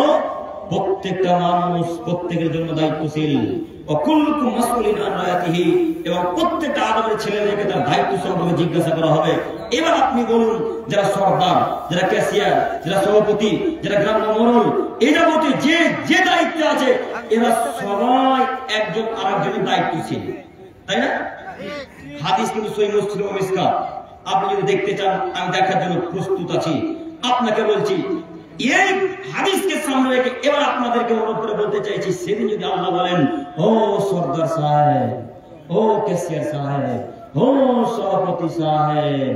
প্রত্যেকটা মানুষ প্রত্যেকের জন্য দায়িত্বশীল। অকুল্লুকুম মাসউলিন আন রায়াতিহি, এবং প্রত্যেকটা আদমের ছেলেদেরকে তার দায়িত্ব সম্পর্কে জিজ্ঞাসা করা হবে। এবার আপনি বলুন, যারা সরদার, যারা ক্যাশিয়ার, যারা সভাপতি, যারা গ্রাম্য মোড়ল, এই যাবতীয় যে যে দায়িত্বে আছে, এরা সবাই একজন আরেকজনের দায়িত্বশীল, তাই না? হাদিস কিন্তু সহিহ মুসলিম ও মিসকাত, আপনি যদি দেখতে চান আমি দেখার জন্য প্রস্তুত আছি। আপনাকে বলছি, এই হাদিসকে সামনে রেখে এবার আপনাদেরকে অনুরোধ করে বলতে চাইছি, সেদিন যদি আল্লাহ বলেন, ও সরদার সাহেব, ও ক্যাশিয়ার সাহেব, ও সভাপতি সাহেব,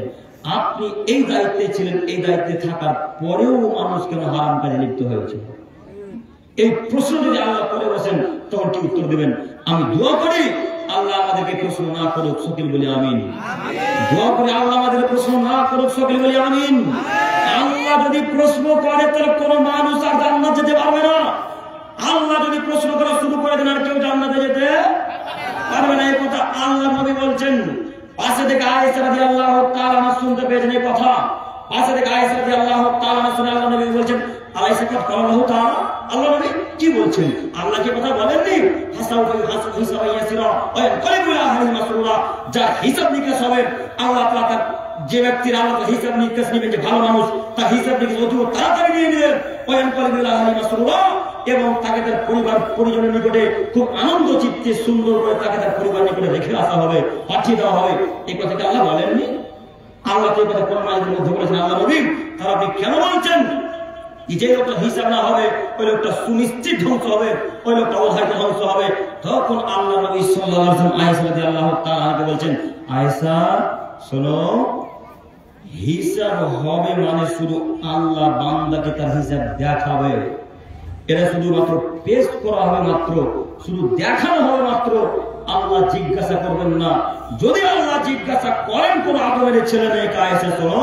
আপনি এই দায়িত্বে ছিলেন, এই দায়িত্বে থাকার পরেও মানুষ কেন হারাম কাজে লিপ্ত হয়েছে, এই প্রশ্ন যদি আল্লাহ করে বসেন, তখন কি উত্তর দেবেন? আমি দোয়া করি আল্লাহ আমাদেরকে প্রশ্ন না করুক, সকল বলি আমিন। দোয়া করি আল্লাহ আমাদের প্রশ্ন না করুক, সকল বলি আমিন। আল্লাহ যদি প্রশ্ন করে, তাহলে কোন মানুষ আর জান্নাত যেতে পারবে না। আল্লাহ যদি প্রশ্ন করা শুরু করে দেন, আর কেউ জান্নাতে যেতে পারবে না। এই কথা আল্লাহ নবী বলছেন। পাশে থেকে আয়েশা রাদিয়াল্লাহু তাআলা আনহা শুনতে পেয়েছেন এই কথা। পাশে থেকে আয়েশা রাদিয়াল্লাহু তাআলা আনহা শুনে আল্লাহ নবী বলছেন, আয়েশা কথা আল্লাহু তাআলা, আল্লাহ নবী কি বলছেন? আল্লাহ কি কথা বলেননি? হিসাব ইয়াসিরা ওয়া ইয়ানকালিবু ইলা আহলিহি মাসরুরা, যার হিসাব নিকাশ হবে, আল্লাহ তাআলা তার যে ব্যক্তির আল্লাহ হিসাব নিকাশ নেবেন, যে ভালো মানুষ, তার হিসাব নিকাশ অতি তাড়াতাড়ি নিয়ে নেবেন, ওয়া ইয়ানকালিবু ইলা আহলিহি মাসরুরা, এবং তাকে তার পরিবার পরিজনের নিকটে খুব আনন্দ চিত্তে সুন্দর করে তাকে তার পরিবার নিকটে রেখে আসা হবে, পাঠিয়ে দেওয়া হবে। এই কথাটা আল্লাহ বলেননি? আল্লাহ তো এই কথা কোরআন আয়াতের মধ্যে বলেছেন। আল্লাহ নবী, তাহলে আপনি কেন বলছেন যে লোকটা হিসাব না হবে, ওই লোকটা সুনিশ্চিত ধ্বংস হবে, ওই লোকটা অধারিত ধ্বংস হবে? তখন আল্লাহ নবী সাল্লাল্লাহু আলাইহি ওয়াসাল্লাম আয়েশা রাদিয়াল্লাহু তাআলা আনহাকে বলছেন, আয়েশা শোনো, হিসাব হবে মানে শুধু আল্লাহ বান্দাকে তার হিসাব দেখাবে। এটা শুধুমাত্র পেশ করা হবে মাত্র, শুধু দেখানো হবে মাত্র, আল্লাহ জিজ্ঞাসা করবেন না। যদি আল্লাহ জিজ্ঞাসা করেন কোন আদমের ছেলে মেয়েকে, আয়েশা শোনো,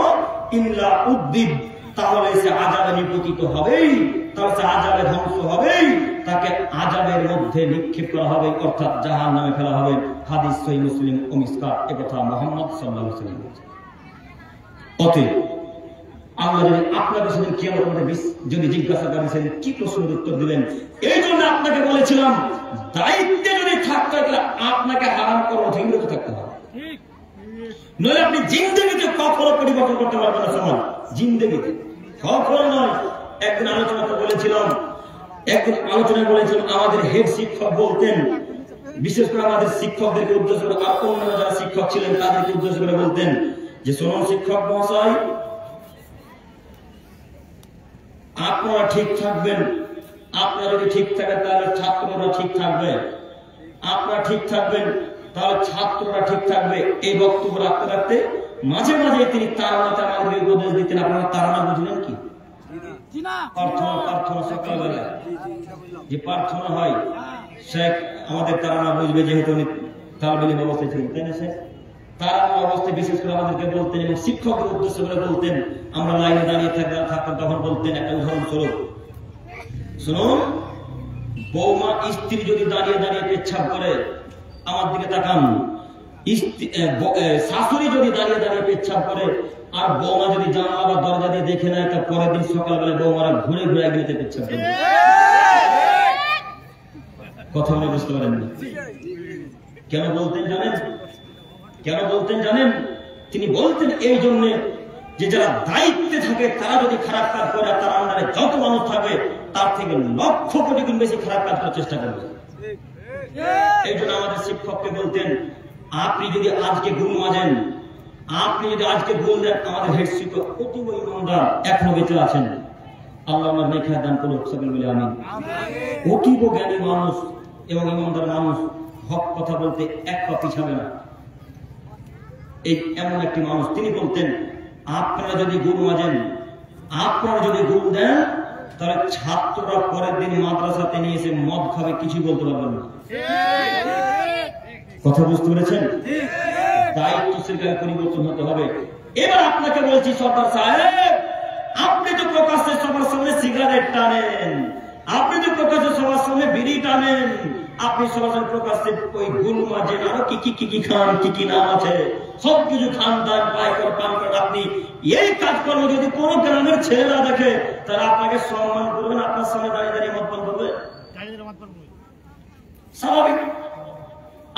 ইল্লা উদ্দিব, তাহলে সে আযাবে নিপতিত হবেই, তাহলে সে আযাবে ধ্বংস হবেই, তাকে আযাবের মধ্যে নিক্ষেপ করা হবে, অর্থাৎ জাহান্নামে ফেলা হবে। হাদিস সহিহ মুসলিম ও মিসকাত। এই কথা মুহাম্মদ সাল্লাল্লাহু আলাইহি ওয়াসাল্লাম বলেছেন। অতএব আল্লাহ যদি আপনাকে সেদিন কিয়ামতের মধ্যে যদি জিজ্ঞাসা করেন, সেদিন কি প্রশ্নের উত্তর দিবেন? এই জন্য আপনাকে বলেছিলাম, দায়িত্বে যদি থাকতে হয়, তাহলে আপনাকে হারাম করা থেকে বিরত থাকতে হবে, নইলে আপনি জিন্দেগিতে কখনো পরিবর্তন করতে পারবেন না। সমাজ জিন্দেগিতে কখনো নয়। একদিন আলোচনাতে বলেছিলাম, আমাদের হেড শিক্ষক বলতেন, বিশেষ করে আমাদের শিক্ষকদেরকে উদ্দেশ্য করে, অন্যান্য যারা শিক্ষক ছিলেন তাদেরকে উদ্দেশ্য করে বলতেন যে, শুনুন শিক্ষক মহাশয়, আপনারা ঠিক থাকবেন, আপনারা যদি ঠিক থাকেন তাহলে ছাত্ররা ঠিক থাকবে, আপনারা ঠিক থাকবেন তাহলে ছাত্ররা ঠিক থাকবে। এই বক্তব্য রাখতে রাখতে মাঝে মাঝে তিনি তারানাতে আমাদের উপদেশ দিতেন। আপনারা তারানা বুঝলেন কি? প্রার্থনা সকালবেলা যে প্রার্থনা হয়, শেখ আমাদের তারানা বুঝবে, যেহেতু উনি তালবেলিম অবস্থায় ছিলেন, তাই না? শেখ তারানা অবস্থায় বিশেষ করে আমাদেরকে বলতেন, এবং শিক্ষকের উদ্দেশ্য করে বলতেন। আমরা লাইনে দাঁড়িয়ে থাকতাম, তখন বলতেন একটা উদাহরণস্বরূপ, শুনুন, বৌমা স্ত্রী যদি দাঁড়িয়ে দাঁড়িয়ে পেচ্ছাপ করে, আমার দিকে তাকান, শাশুড়ি যদি দাঁড়িয়ে দাঁড়িয়ে পেচ্ছাপ করে, আর বৌমা যদি জানলা বা দরজা দিয়ে দেখে নেয়, তার পরের দিন সকালবেলা বৌমারা ঘুরে ঘুরে গিয়ে পেচ্ছাপ করে। কথা বলে বুঝতে পারেন না? কেন বলতেন জানেন? কেন বলতেন জানেন? তিনি বলতেন এই জন্য যে যারা দায়িত্বে থাকে তারা যদি খারাপ কাজ করে, তার আন্ডারে যত মানুষ থাকবে তার থেকে লক্ষ কোটি গুণ বেশি খারাপ কাজ করার চেষ্টা করবে। এই জন্য আমাদের শিক্ষককে বলতেন, আপনি যদি আজকে গুণ মাজেন, আপনি যদি আজকে গুণ দেন, আমাদের হেড শিক্ষক অতীব ইমানদার, এখনো বেঁচে আছেন, আল্লাহ আমার নেখায় দান করুক, সকল বলে আমিন। অতীব জ্ঞানী মানুষ এবং ইমানদার মানুষ, হক কথা বলতে এক পা পিছাবে না, এই এমন একটি মানুষ। তিনি বলতেন, আপনারা যদি গুণ মাজেন, আপনারা যদি গুণ দেন, তাহলে ছাত্ররা পরের দিন মাদ্রাসাতে নিয়ে এসে মদ খাবে, কিছু বলতে পারবেন না। কথা বুঝতে পেরেছেন? দায়িত্বশীল পরিবর্তন হতে হবে। এবার আপনাকে বলছি, সরদার সাহেব, আপনি তো প্রকাশ্যে সবার সামনে সিগারেট টানেন, আপনি তো প্রকাশ্যে সবার সামনে বিড়ি টানেন, আপনি সবার সামনে প্রকাশ্যে ওই গুল মাজেন, আরো কি খান, কি নাম আছে, সবকিছু খান দান পায় করে পান করেন। আপনি এই কাজকর্ম যদি কোনো গ্রামের ছেলেরা দেখে, তারা আপনাকে সম্মান করবেন, আপনার সামনে দাঁড়িয়ে দাঁড়িয়ে মত পান করবে, স্বাভাবিক।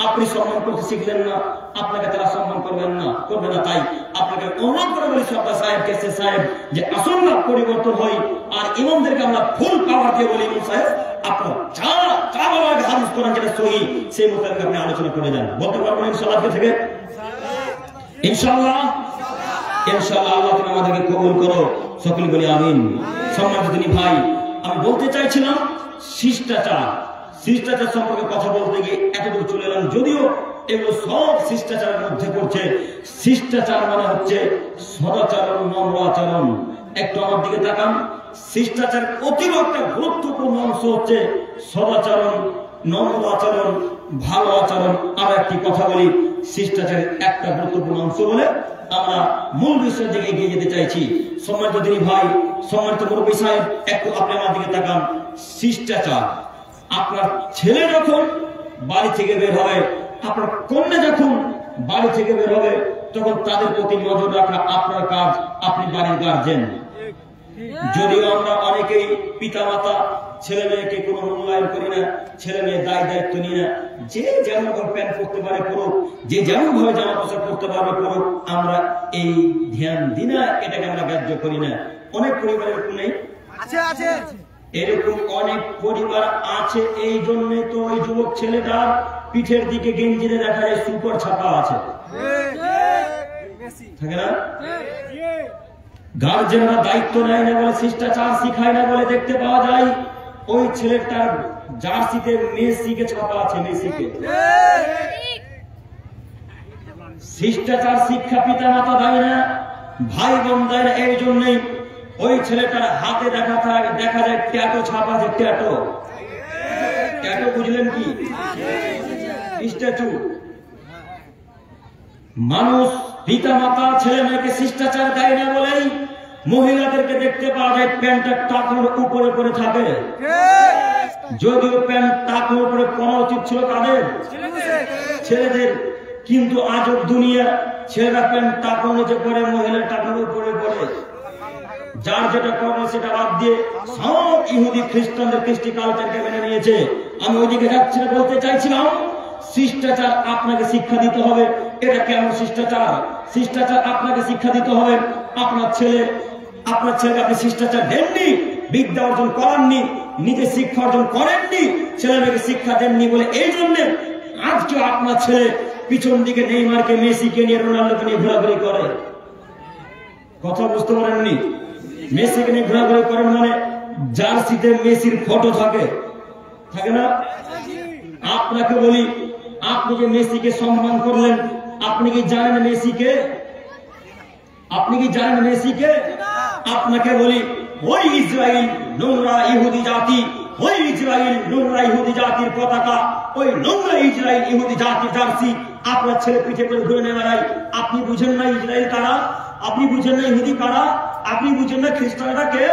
আপনি সম্মান করতে শিখলেন না, আপনাকে তারা সম্মান করবে না। তাই আপনাকে অনুরোধ করে বলি সরকার সাহেবকে, সে সাহেব যে আসল না পরিবর্তন হই, আর ইমামদেরকে আমরা ফুল পাওয়ার দিয়ে বলি, ইমাম সাহেব আপনার যা বাবাকে হাদিস করেন যেটা সহি, সেই মোতাবেক আপনি আলোচনা করে যান। বলতে পারবেন ইনশাআল্লাহ থেকে? ইনশাআল্লাহ আল্লাহ তুমি আমাদেরকে কবুল করো, সকলে বলি আমিন। সম্মানিত দিনী ভাই, আমি বলতে চাইছিলাম শিষ্টাচার সম্পর্কে কথা বলতে গিয়ে এতদূর চলে এলাম, যদিও এগুলো সব শিষ্টাচারের মধ্যে পড়ছে। শিষ্টাচার মানে হচ্ছে সদাচরণ, নম্র আচরণ। একটু আমার দিকে তাকান, শিষ্টাচার অতিরিক্ত একটা গুরুত্বপূর্ণ অংশ হচ্ছে সদাচরণ, নম্র আচরণ, ভালো আচরণ। আর একটি কথা বলি, শিষ্টাচারের একটা গুরুত্বপূর্ণ অংশ বলে আমরা মূল বিষয়ের দিকে এগিয়ে যেতে চাইছি। সম্মানিত দিনী ভাই, সম্মানিত মুরব্বী সাহেব, একটু আপনি আমার দিকে তাকান। শিষ্টাচার, আপনার ছেলে যখন বাড়ি থেকে বের হবে, আপনার কন্যা যখন বাড়ি থেকে বের হবে, তখন তাদের প্রতি নজর রাখা আপনার কাজ, আপনি বাড়ির গার্জেন। যদিও আমরা অনেকেই পিতা মাতা ছেলে মেয়েকে কোনো মূল্যায়ন করি না, ছেলে মেয়ে দায়িত্ব নিই না, যে যেমন ভাবে প্যান্ট পরতে পারে পড়ুক, যে যেমন ভাবে জামা পোশাক পরতে পারবে পড়ুক, আমরা এই ধ্যান দিই না, এটাকে আমরা গ্রাহ্য করি না। অনেক পরিবারের নেই, আছে এরকম অনেক পরিবার আছে। এই জন্য তো ওই যুবক ছেলেটার পিঠের দিকে গেঞ্জিতে দেখা যায় সুপার ছাপা আছে, থাকে না? গার্জেনরা দায়িত্ব নেয় না বলে, শিষ্টাচার শিখায় না বলে দেখতে পাওয়া যায় ওই ছেলেটার জার্সিতে মেসিকে ছাপা আছে, মেসিকে। শিষ্টাচার শিক্ষা পিতা মাতা দেয় না, ভাই বোন দেয় না। এই জন্যই ওই ছেলেটার হাতে দেখা যায় ট্যাটু ছাপা আছে, ট্যাটু বুঝলেন কি? স্ট্যাচু। মানুষ পিতা মাতা ছেলে মেয়েকে শিষ্টাচার দেয় না বলেই মহিলাদেরকে দেখতে পাওয়া যায় প্যান্টটা টাকনোর উপরে করে থাকে, যদিও প্যান্ট টাকনোর উপরে পরা উচিত ছিল কাদের? ছেলেদের। কিন্তু আজব দুনিয়া, ছেলেরা প্যান্ট টাকনোর নিচে পরে, মহিলা টাকনোর উপরে পরে। যার যেটা করে সেটা বাদ দিয়ে সব ইহুদি খ্রিস্টানদের কৃষ্টি কালচারকে মেনে নিয়েছে। আমি ওইদিকে যাচ্ছি না, বলতে চাইছিলাম শিষ্টাচার আপনাকে শিক্ষা দিতে হবে। এটা কেমন শিষ্টাচার? শিষ্টাচার আপনাকে শিক্ষা দিতে হবে। আপনার ছেলেকে আপনি শিষ্টাচার দেননি, বিদ্যা অর্জন করাননি, নিজে শিক্ষা অর্জন করেননি, ছেলে মেয়েকে শিক্ষা দেননি বলে এই জন্য আজকে আপনার ছেলে পিছন দিকে নেইমারকে, মেসিকে নিয়ে, রোনাল্ডোকে নিয়ে ঘোরাঘুরি করে। কথা বুঝতে পারেননি? মেসিকে নিয়ে ঘোরাঘুরি করেন মানে জার্সিতে মেসির ফটো থাকে না? আপনাকে বলি, আপনি যে মেসিকে সম্মান করলেন, আপনি কি জানেন মেসিকে? আপনাকে বলি, ওই ইসরায়েল নোংরা ইহুদি জাতি, ওই ইসরায়েল নোংরা ইহুদি জাতির পতাকা, ওই নোংরা ইসরায়েল ইহুদি জাতির জার্সি আপনার ছেলে পিঠে করে ঘুরে নেওয়া যায়। আপনি বুঝেন না ইসরায়েল কারা? আপনি বুঝেন না ইহুদি কারা? আপনি বুঝেন না খ্রিস্টানরা কে?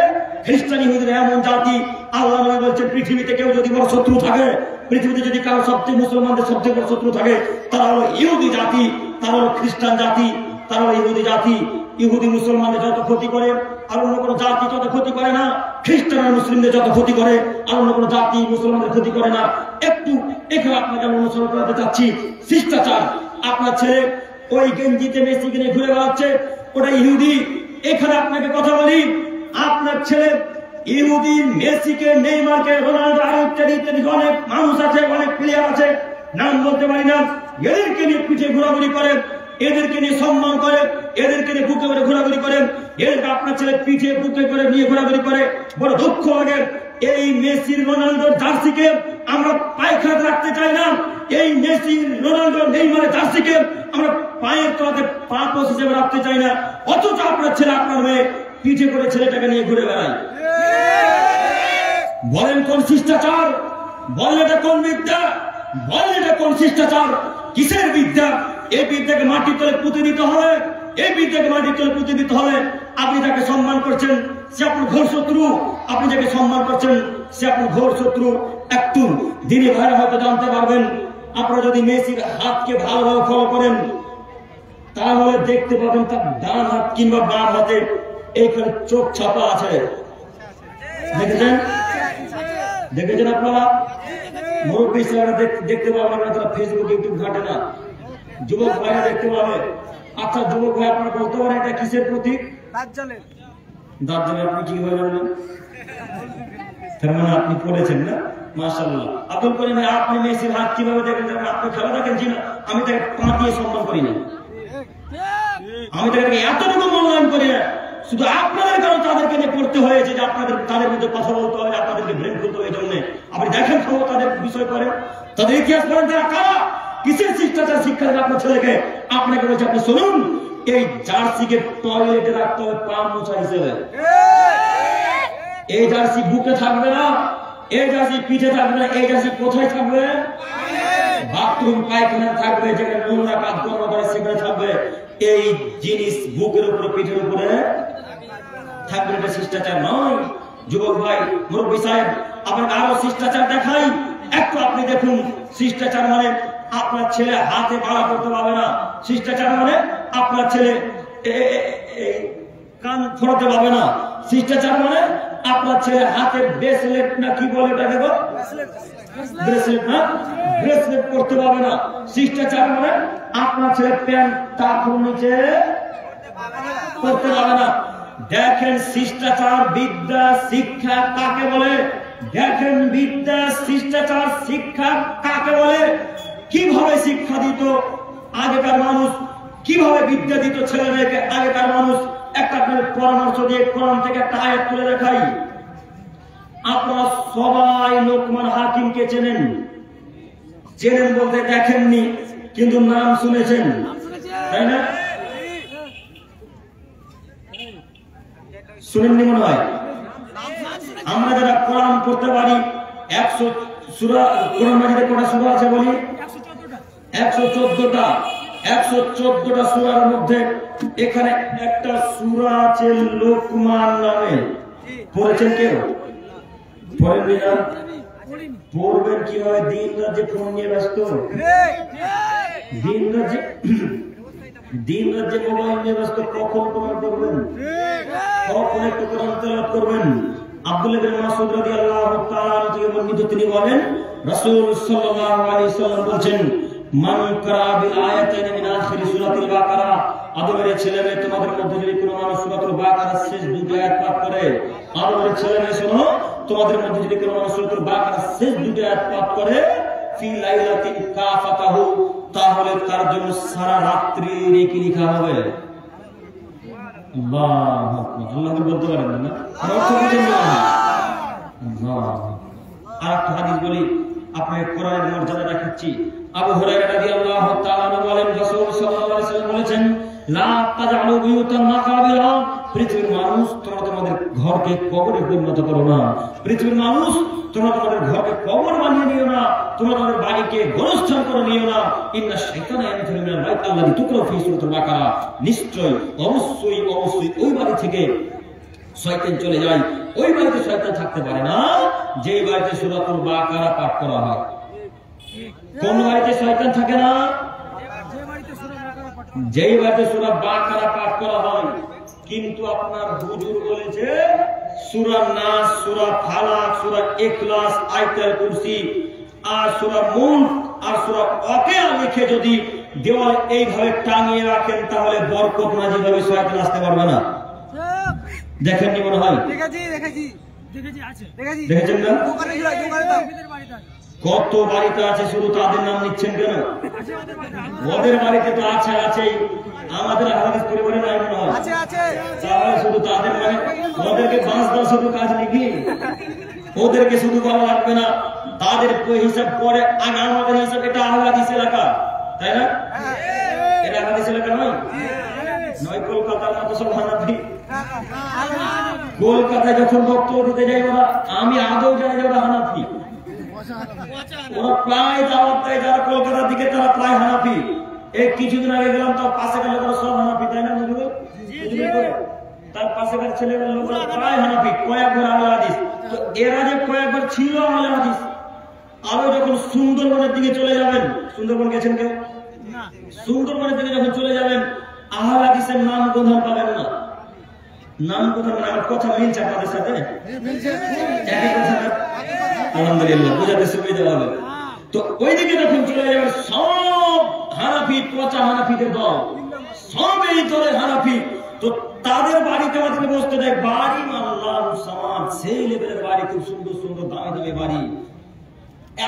খ্রিস্টান ইহুদিরা এমন জাতি, আল্লাহ নবী বলছেন পৃথিবীতে কেউ যদি বড় শত্রু থাকে, পৃথিবীতে যদি কারো সবচেয়ে মুসলমানদের সবচেয়ে বড় শত্রু থাকে, তারা হলো ইহুদি জাতি, তারা হলো খ্রিস্টান জাতি, তারা হলো ইহুদি জাতি। ইহুদি মুসলমানদের যত ক্ষতি করে আর অন্য কোনো জাতি তত ক্ষতি করে না, খ্রিস্টান মুসলিমদের যত ক্ষতি করে আর অন্য কোনো জাতি মুসলমানদের ক্ষতি করে না। একটু এখানে আপনাকে আমি অনুসরণ করতে চাচ্ছি শিষ্টাচার। আপনার ছেলে ওই গেঞ্জিতে মেসিকে নিয়ে ঘুরে বেড়াচ্ছে, ওটা ইহুদি। এখানে আপনাকে কথা বলি, আপনার ছেলে ইহুদি, মেসিকে, নেইমারকে, রোনাল্ডো আর ইত্যাদি ইত্যাদি অনেক মানুষ আছে, অনেক প্লেয়ার আছে, নাম বলতে পারি না, এদেরকে নিয়ে পিঠে ঘোরাঘুরি করে, এদেরকে নিয়ে সম্মান করে, এদেরকে নিয়ে বুকে করে ঘোরাঘুরি করে, এদেরকে আপনার ছেলে পিঠে বুকে করে নিয়ে ঘোরাঘুরি করে। বড় দুঃখ লাগে, এই মেসি, রোনাল্ডোর জার্সিকে আমরা পায়খানা রাখতে চাই না, এই মেসি, রোনাল্ডো, নেইমারের জার্সিকে আমরা পায়ের তলাতে পা পোষ হিসেবে রাখতে চাই না। অথচ আপনার ছেলে, আপনার মেয়ে পিঠে করে ছেলেটাকে নিয়ে ঘুরে বেড়ায়। বলেন কোন শিষ্টাচার? বলেন এটা কোন বিদ্যা? বলেন এটা কোন শিষ্টাচার? কিসের বিদ্যা? এই বিদ্যাকে মাটির তলে পুঁতে দিতে হবে, এই বিদ্যাকে মাটির তলে পুঁতে দিতে হবে। আপনি তাকে সম্মান করছেন, সে আপনার ঘোর শত্রু। আপনি যাকে সম্মান করছেন সে আপনার ঘোর শত্রু। একটু দিনে ভাইরা হয়তো জানতে পারবেন, আপনারা যদি মেসির হাতকে ভালোভাবে ফলো করেন তাহলে দেখতে পাবেন তার ডান হাত কিংবা বাম হাতে এইখানে চোখ ছাপা আছে। দেখেছেন? দেখেছেন আপনারা? মুরব্বী ছেলেরা দেখতে পাবেন না, তারা ফেসবুক ইউটিউব ঘাটে না। যুবক ভাইরা দেখতে পাবে। আচ্ছা যুবক ভাই, আপনারা বলতে পারেন এটা কিসের প্রতীক? দাজ্জালের। দাজ্জালের আপনি কি ভাবে জানলেন? তার মানে আপনি পড়েছেন না? মাশাআল্লাহ। আব্দুল করিম ভাই, আপনি মেসির হাত কিভাবে দেখেন? আপনি খেলা দেখেন? জি না, আমি তাকে পা দিয়ে সম্মান করি না, আমি তাদেরকে এতটুকু মূল্যায়ন করি না। শুধু আপনাদের কারণে তাদেরকে নিয়ে পড়তে হয়েছে যে আপনাদের তাদের মধ্যে কথা বলতে হবে, আপনাদেরকে ব্রেন খুলতে হবে। এই জন্য আপনি দেখেন খবর, তাদের বিষয় করেন, তাদের ইতিহাস করেন, তারা কারা, কিসের শিষ্টাচার শিক্ষা দেবে আপনার ছেলেকে। আপনাকে বলছে আপনি শুনুন, এই জার্সিকে টয়লেটে রাখতে হবে পা মোছা হিসেবে। এই জার্সি বুকে থাকবে না, এই জার্সি পিঠে থাকবে না, এই জার্সি কোথায় থাকবে? বাথরুম পায়খানা থাকবে, যেখানে নোংরা কাজকর্ম করে সেখানে থাকবে। এই জিনিস বুকের উপরে পিঠের উপরে থাকবে, এটা শিষ্টাচার নয়। যুবক ভাই, মুরব্বী সাহেব, আপনাকে আরো শিষ্টাচার দেখাই। একটু আপনি দেখুন, শিষ্টাচার মানে আপনার ছেলে হাতে বাড়া করতে পারবে না। শিষ্টাচার মানে আপনার ছেলে কান ফোড়াতে পারবে না। শিষ্টাচার মানে আপনার ছেলে হাতে ব্রেসলেট না কি বলে এটা, দেখো ব্রেসলেট না, ব্রেসলেট করতে পারবে না। শিষ্টাচার মানে আপনার ছেলে প্যান্ট টাকুর নিচে করতে পারবে না। দেখেন শিষ্টাচার বিদ্যা শিক্ষা কাকে বলে? দেখেন বিদ্যা শিষ্টাচার শিক্ষা কাকে বলে? কিভাবে শিক্ষা দিত আগেকার মানুষ, কিভাবে বিদ্যা দিত ছেলে মেয়েকে আগেকার মানুষ। একটা পরামর্শ দিয়ে কোরআন থেকে একটা আয়াত তুলে দেখাই। আপনারা সবাই লোকমান হাকিমকে চেনেন, চেনেন বলতে দেখেননি কিন্তু নাম শুনেছেন, তাই না? শুনেননি মনে হয়। আমরা যারা কোরআন পড়তে পারি, 100 সূরা কোরআন মাজিদে কটা সূরা আছে বলি? 114টা। 114টা সূরার মধ্যে এখানে একটা সূরা আছে লোকমান নামে। পড়েছেন কেউ? পড়েননি না? পড়বেন কিভাবে? দিন রাত যে ফোন নিয়ে ব্যস্ত, দিন রাত যে মোবাইল নিয়ে ব্যস্ত, কখন কোরআন পড়বেন, কখন একটু কোরআন তেলাওয়াত করবেন। আব্দুল্লাহ বিন মাসউদ রাদিয়াল্লাহু তাআলা থেকে বর্ণিত, তিনি বলেন রাসূল সাল্লাল্লাহু আলাইহি ওয়াসাল্লাম বলেছেন, মান কারা বিল আয়াতাইন মিন আখির সূরাতুল বাকারা, আদমের ছেলেমেয়ে তোমাদের মধ্যে যদি কোনো মানুষ সূরাতুল বাকারার শেষ দুটো আয়াত পাঠ করে, আদমের ছেলেমেয়ে শোনো, তোমাদের মধ্যে যদি কোনো মানুষ সূরাতুল বাকারার শেষ দুটো আয়াত পাঠ করে, ফি লাইলাতিন কাফাতাহু, তাহলে তার জন্য সারা রাত্রি নেকি লেখা হবে। আল্লাহু আকবার। আল্লাহ বলতে পারেন না, অর্থ বুঝেন না। আর একটা হাদিস বলি, আপনাকে কোরআনের মর্যাদা দেখাচ্ছি। আবু হুরায়রা রাদিয়াল্লাহু তাআলা বলেন, রাসূল সাল্লাল্লাহু আলাইহি ওয়াসাল্লাম বলেছেন, লা তাজআলু বুয়ুতান মাকাবিরা, পৃথিবীর মানুষ তোমরা তোমাদের ঘরকে কবরে পরিণত করো না। পৃথিবীর মানুষ তোমরা তোমাদের ঘরকে কবর বানিয়ে নিও না, তোমরা তোমাদের বাড়িকে গোরস্থান করে নিও না। ইন্না শাইতানা ইয়ানফিরু মিনাল বাইত আল্লাযী তুকরা ফী সূরাতুল বাকারা, নিশ্চয় অবশ্যই ওই বাড়ি থেকে শয়তান চলে যায়। ওই বাড়িতে শয়তান থাকতে পারে না যে বাড়িতে সূরাতুল বাকারা পাঠ করা হয়। কোন বাড়িতে শয়তান থাকে না? যেই বাড়িতে সূরা বাকারা পাঠ করা হয়। কিন্তু আপনার হুজুর বলেছে সূরা নাস, সূরা ফালাক, সূরা ইখলাস, আয়াতুল কুরসি আর সূরা মুলক আর সূরা ওয়াকিয়া লিখে যদি দেওয়াল এইভাবে টাঙিয়ে রাখেন, তাহলে বরকত নাজিল হবে, শয়তান আসতে পারবে না। দেখেননি মনে হয়? দেখেছেন না? কত বাড়িতে আছে, শুধু তাদের নাম নিচ্ছেন কেন? ওদের বাড়িতে তো আছেই, আমাদের হাদিস পরিবারে নাই মনে হয়। তাহলে শুধু তাদের মানে ওদেরকে বাঁশ দেওয়া শুধু কাজ নাকি? ওদেরকে শুধু বলা লাগবে না, তাদের হিসাব পরে আগে আমাদের হিসাব। এটা হাদিস এলাকা, তাই না? এটা হাদিস এলাকা নয়, কলকাতার মতো সব হানাফি। কলকাতায় যখন বক্তব্য দিতে যাই ওরা, আমি আদৌ জানি যে ওরা হানাফি। ওরা প্রায় দাওয়াত দেয় যারা কলকাতার দিকে, তারা প্রায় হানাফি। এই কিছুদিন আগে গেলাম, তো পাশে গেলে সব হানাফি, তাই না? তার পাশেকার ছেলেরা লোকরা প্রায় হানাফি, কয়েকবার আহলে হাদিস। তো এরা যে কয়েকবার ছিল আহলে হাদিস, আরো যখন সুন্দরবনের দিকে চলে যাবেন, সুন্দরবন গেছেন কেউ? সুন্দরবনের দিকে যখন চলে যাবেন, আহলে হাদিসের নাম কোথাও পাবেন না। নাম কোথাও মানে আমার কথা মিলছে আপনাদের সাথে? একই কথা না? আলহামদুলিল্লাহ, বোঝাতে সুবিধা হবে। তো ওইদিকে যখন চলে যাবেন, সব হানাফি, পচা হানাফিদের দল, সব এই দলের হানাফি। তো তাদের বাড়িতে আমাদের বসতে দেয়, বাড়ি আল্লাহ সমাজ, সেই লেভেলের বাড়ি, খুব সুন্দর সুন্দর দামি দামি বাড়ি।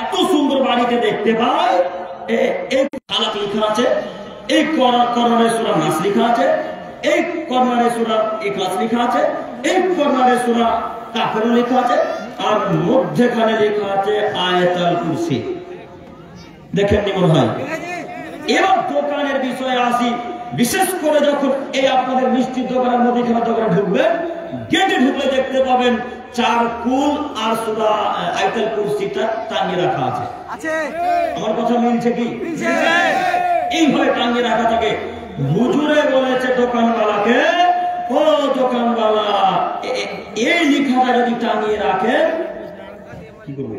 এত সুন্দর বাড়িতে দেখতে পায়, এই তালাক লেখা আছে, এই কর্নারে সূরা নাস লেখা আছে, এই কর্নারে সূরা ইখলাস লেখা আছে, এই কর্নারে সূরা কাফিরুন লেখা আছে, আর মধ্যখানে লেখা আছে আয়াতুল কুরসি। দেখেননি মনে হয়? এবার দোকানের বিষয়ে আসি। বিশেষ করে যখন এই আপনাদের মিষ্টির দোকানের, মুদিখানার দোকানে ঢুকবেন, গেটে ঢুকলে দেখতে পাবেন 4 কুল আর সূরা আয়াতুল কুরসিটা টাঙিয়ে রাখা আছে। আমার কথা মিলছে কি? এইভাবে টাঙিয়ে রাখা থাকে। হুজুরে বলেছে দোকানওয়ালাকে, ও দোকানওয়ালা, এই লেখাটা যদি টাঙিয়ে রাখে কি করবে?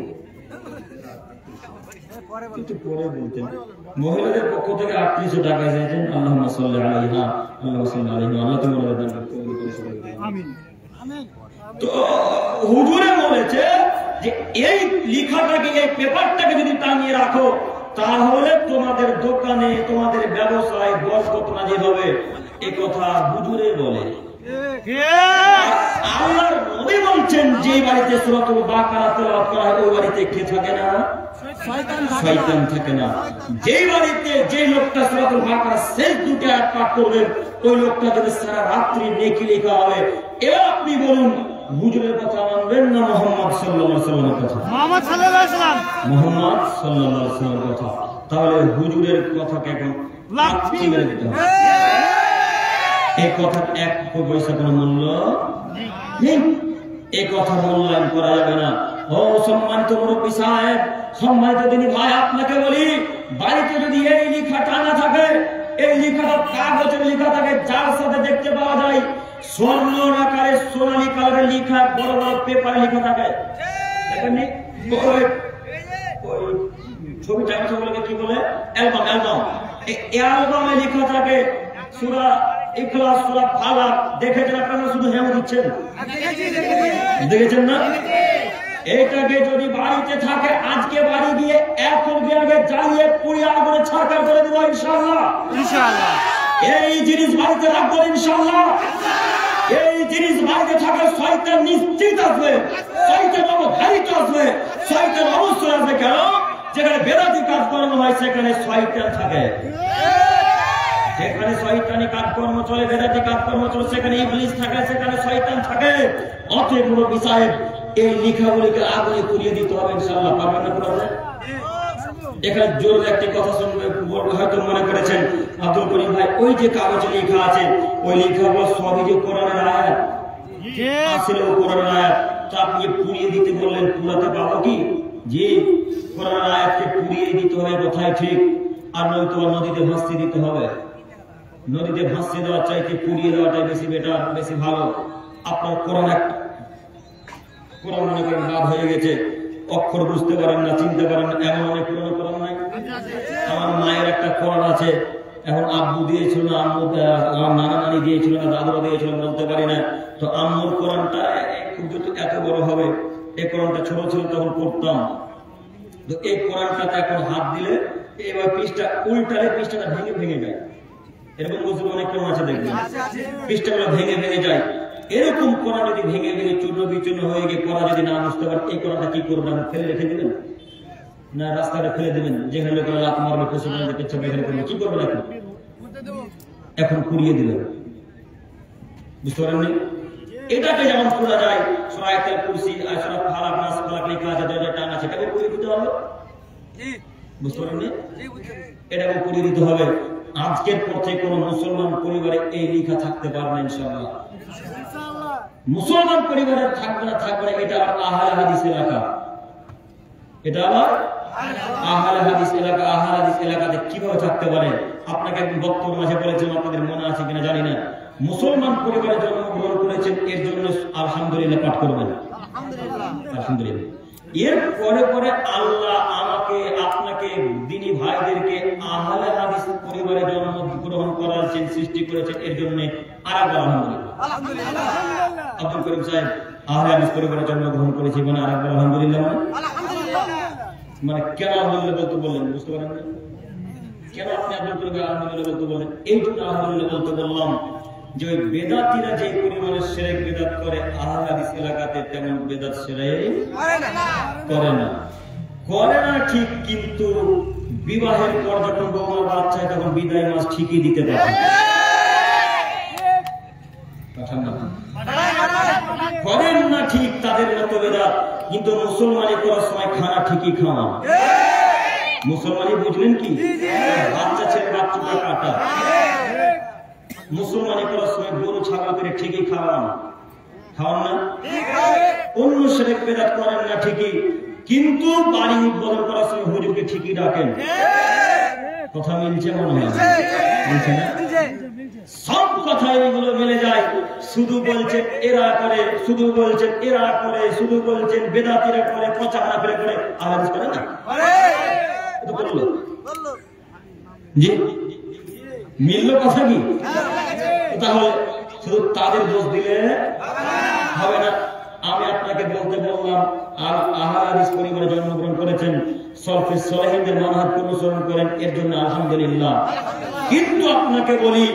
মহিলাদের পক্ষ থেকে 3800 টাকা চাইছেন। আল্লাহুম্মা সাল্লি আলাইহা, আল্লাহুম্মা সাল্লি আলাইহা, আল্লাহ তুমি ওনাদের দান কবুল করে। আমিন। তো হুজুরে বলেছে যে এই লেখাটাকে, এই পেপারটাকে যদি টাঙিয়ে রাখো, তাহলে তোমাদের দোকানে, তোমাদের ব্যবসায় বরকত নাযিল হবে। এই কথা হুজুরে বলে। আল্লাহর নবী বলছেন, যে বাড়িতে সূরাতুল বাকারা তেলাওয়াত করা হয়, ওই বাড়িতে কে থাকে না? শয়তান থাকে না। যে বাড়িতে যে লোকটা সূরাতুল বাকারা শেষ 2 আয়াত পাঠ করবে, ওই লোকটা যদি সারা রাত্রি নেকি লেখা হবে। এবার আপনি বলুন, হুজুরের কথা মানবেন না মুহাম্মদ সাল্লাল্লাহু আলাইহি ওয়াসাল্লামের কথা? মুহাম্মদ সাল্লাল্লাহু আলাইহি ওয়াসাল্লাম, মুহাম্মদ সাল্লাল্লাহু আলাইহি ওয়াসাল্লামের কথা। তাহলে হুজুরের কথাকে এখন লাথি মেরে দিতে হবে। এই কথার 1 পয়সা কোনো মূল্য নেই। এই কথা মূল্যায়ন করা যাবে না। ও সম্মানিত মুরব্বী সাহেব, সম্মানিত দিনী ভাই, আপনাকে বলি, বাড়িতে যদি এই লেখা টানা থাকে, এই লেখাটা কাগজে লেখা থাকে, যার সাথে দেখতে পাওয়া যায় স্বর্ণ আকারে সোনালী কালারের লেখা, বড় বড় পেপারে লেখা থাকে, দেখেননি? ছবিটা বলে কি বলে? অ্যালবাম। অ্যালবামে লেখা থাকে সূরা ইখলাস, সূরা ফালাক। দেখেছেন আপনারা? শুধু হেম দিচ্ছেন, দেখেছেন না? এইটাকে যদি বাড়িতে থাকে, আজকে বাড়ি গিয়ে এখন আগে জ্বালিয়ে পুড়িয়ে আগুনে ছাড়খাড় করে দেবো ইনশাআল্লাহ। ইনশাআল্লাহ এই জিনিস বাড়িতে রাখবো ইনশাআল্লাহ। এই জিনিস বাড়িতে থাকে, শয়তান নিশ্চিত আসবে, শয়তান অবধারিত আসবে, শয়তান অবশ্যই আসবে। কেন? যেখানে বেদাতি কাজ করানো হয়, সেখানে শয়তান থাকে। যেখানে শয়তানি কাজকর্ম চলে, বেদাতি কাজকর্ম চলে, সেখানে ইবলিস থাকে, সেখানে শয়তান থাকে। অতএব মুরব্বী সাহেব, এই লেখাগুলিকে আগুনে পুড়িয়ে দিতে হবে ইনশাআল্লাহ। পারবেন না? পারবেন? এখানে জোর একটি কথা শুনবে, হয়তো মনে করেছেন আব্দুল করিম ভাই, ওই যে কাগজে লেখা আছে, ওই লেখাগুলো সবই যে কোরআনের আয়াত, আসলে কোরআনের আয়াত। তা আপনি পুড়িয়ে দিতে বললেন, পুরাতে পাবো কি? জি, কোরআনের আয়াতকে পুড়িয়ে দিতে হবে, কথাই ঠিক। আর নয়তো নদীতে ভাসিয়ে দিতে হবে। নদীতে ভাসিয়ে দেওয়ার চাইতে পুড়িয়ে দেওয়াটাই বেশি বেটার, বেশি ভালো। আপনার কোরআন মনে করেন বাদ হয়ে গেছে, অক্ষর বুঝতে পারেন না, চিনতে পারেন না, এমন অনেক পুরনো কোরআন নাই। আমার মায়ের একটা কোরআন আছে, এখন আব্বু দিয়েছিল না, আম্মু, আমার নানা নানি দিয়েছিল না, দাদুরা দিয়েছিল, বলতে পারি না। তো আম্মুর কোরআনটা এত বড় হবে, এই কোরআনটা ছোট ছিল তখন পড়তাম। তো এই কোরআনটাতে এখন হাত দিলে, এবার পৃষ্ঠা উল্টালে পৃষ্ঠাটা ভেঙে ভেঙে যায়। এরকম বুঝতে অনেক কোরআন আছে, দেখবেন পৃষ্ঠাগুলো ভেঙে ভেঙে যায়। এরকম কোরআন যদি ভেঙে ভেঙে চূর্ণ বিচূর্ণ হয়ে গিয়ে পড়া যদি না বুঝতে পারেন, এই কোরআনটা কি করবেন? ফেলে রেখে দিবেন না রাস্তাটা ফেলে দেবেন? যেখানে লোকেরা লাত মারবে, পশু মারবে, পেছনে এখানে করবে, কি করবেন? এখন পুড়িয়ে দিলেন। বুঝতে পারেননি? এটাকে যেমন পড়া যায়, সূরা আয়াতুল কুরসি আর সূরা ফালাক, নাস, ফালাক লেখা আছে, দরজা টান আছে, এটাকে পুড়িয়ে দিতে হবে। বুঝতে পারেননি? এটাকে পুড়িয়ে দিতে হবে। আজকের পর থেকে কোন মুসলমান পরিবারে এই লেখা থাকতে পারবে না ইনশাআল্লাহ। মুসলমান পরিবারে থাকবে না, এটা আবার আহলে হাদিস এলাকা। এটা আবার আহলে হাদিস এলাকা। আহলে হাদিস এলাকাতে কিভাবে থাকতে পারে? আপনাকে একদিন বক্তব্য মাঝে বলেছিলাম, আপনাদের মনে আছে কিনা জানি না। মুসলমান পরিবারে জন্মগ্রহণ করেছেন, এর জন্য আলহামদুলিল্লাহ পাঠ করবেন। আলহামদুলিল্লাহ। এর পরে পরে আল্লাহ আমাকে আপনাকে দিনী ভাইদেরকে আহলে হাদিস পরিবারে জন্মগ্রহণ করাচ্ছেন, সৃষ্টি করেছেন, এর জন্য আরেকবার আলহামদুলিল্লাহ। আব্দুল করিম সাহেব আহলে হাদিস পরিবারে জন্মগ্রহণ করেছে, মানে আরেকবার আলহামদুলিল্লাহ। মানে কেন আলহামদুলিল্লাহ বলতে বললেন বুঝতে পারেন না? কেন আপনি আব্দুল করিম আলহামদুলিল্লাহ বলতে বলেন? এই জন্য আলহামদুলিল্লাহ বলতে বললাম যে ওই বেদাতীরা যে পরিমাণে শিরক বেদাত করে আহলে হাদিস এলাকাতে তেমন বেদাত শিরক করে না ঠিক, কিন্তু বিবাহের পর যখন বউমার বাচ্চা তখন বিদায় মাস ঠিকই দিতে পারে। করেন না ঠিক তাদের মতো বেদাত, কিন্তু মুসলমানি করার সময় খানা ঠিকই খাওয়া। মুসলমানি বুঝলেন কি? বাচ্চা ছেলে বাচ্চাটা কাটা। মুসলমানি করার সময় গরু ছাগল করে ঠিকই খাওয়ান না? অন্য শিরক বেদাত করেন না ঠিকই, কিন্তু বাড়ি উদ্বোধন করার সময় হুজুরকে ঠিকই ডাকেন। কথা মিলছে মনে হয়? মিলছে না? সব কথা এগুলো মিলে যায়। শুধু বলছেন এরা করে, শুধু বলছেন এরা করে, শুধু বলছেন বেদাতীরা করে, পচা হানাফিরা করে, আলাদা করে না? এটা বললো জি, মিলল কথা কি? তাহলে শুধু তাদের দোষ দিলে হবে না। আমি আপনাকে বলতে বললাম আর আহলে হাদিস পরিবারে জন্মগ্রহণ করেছেন, সলফে সালেহিনদের মানহাজ অনুসরণ করেন, এর জন্য আলহামদুলিল্লাহ। কিন্তু আপনাকে বলি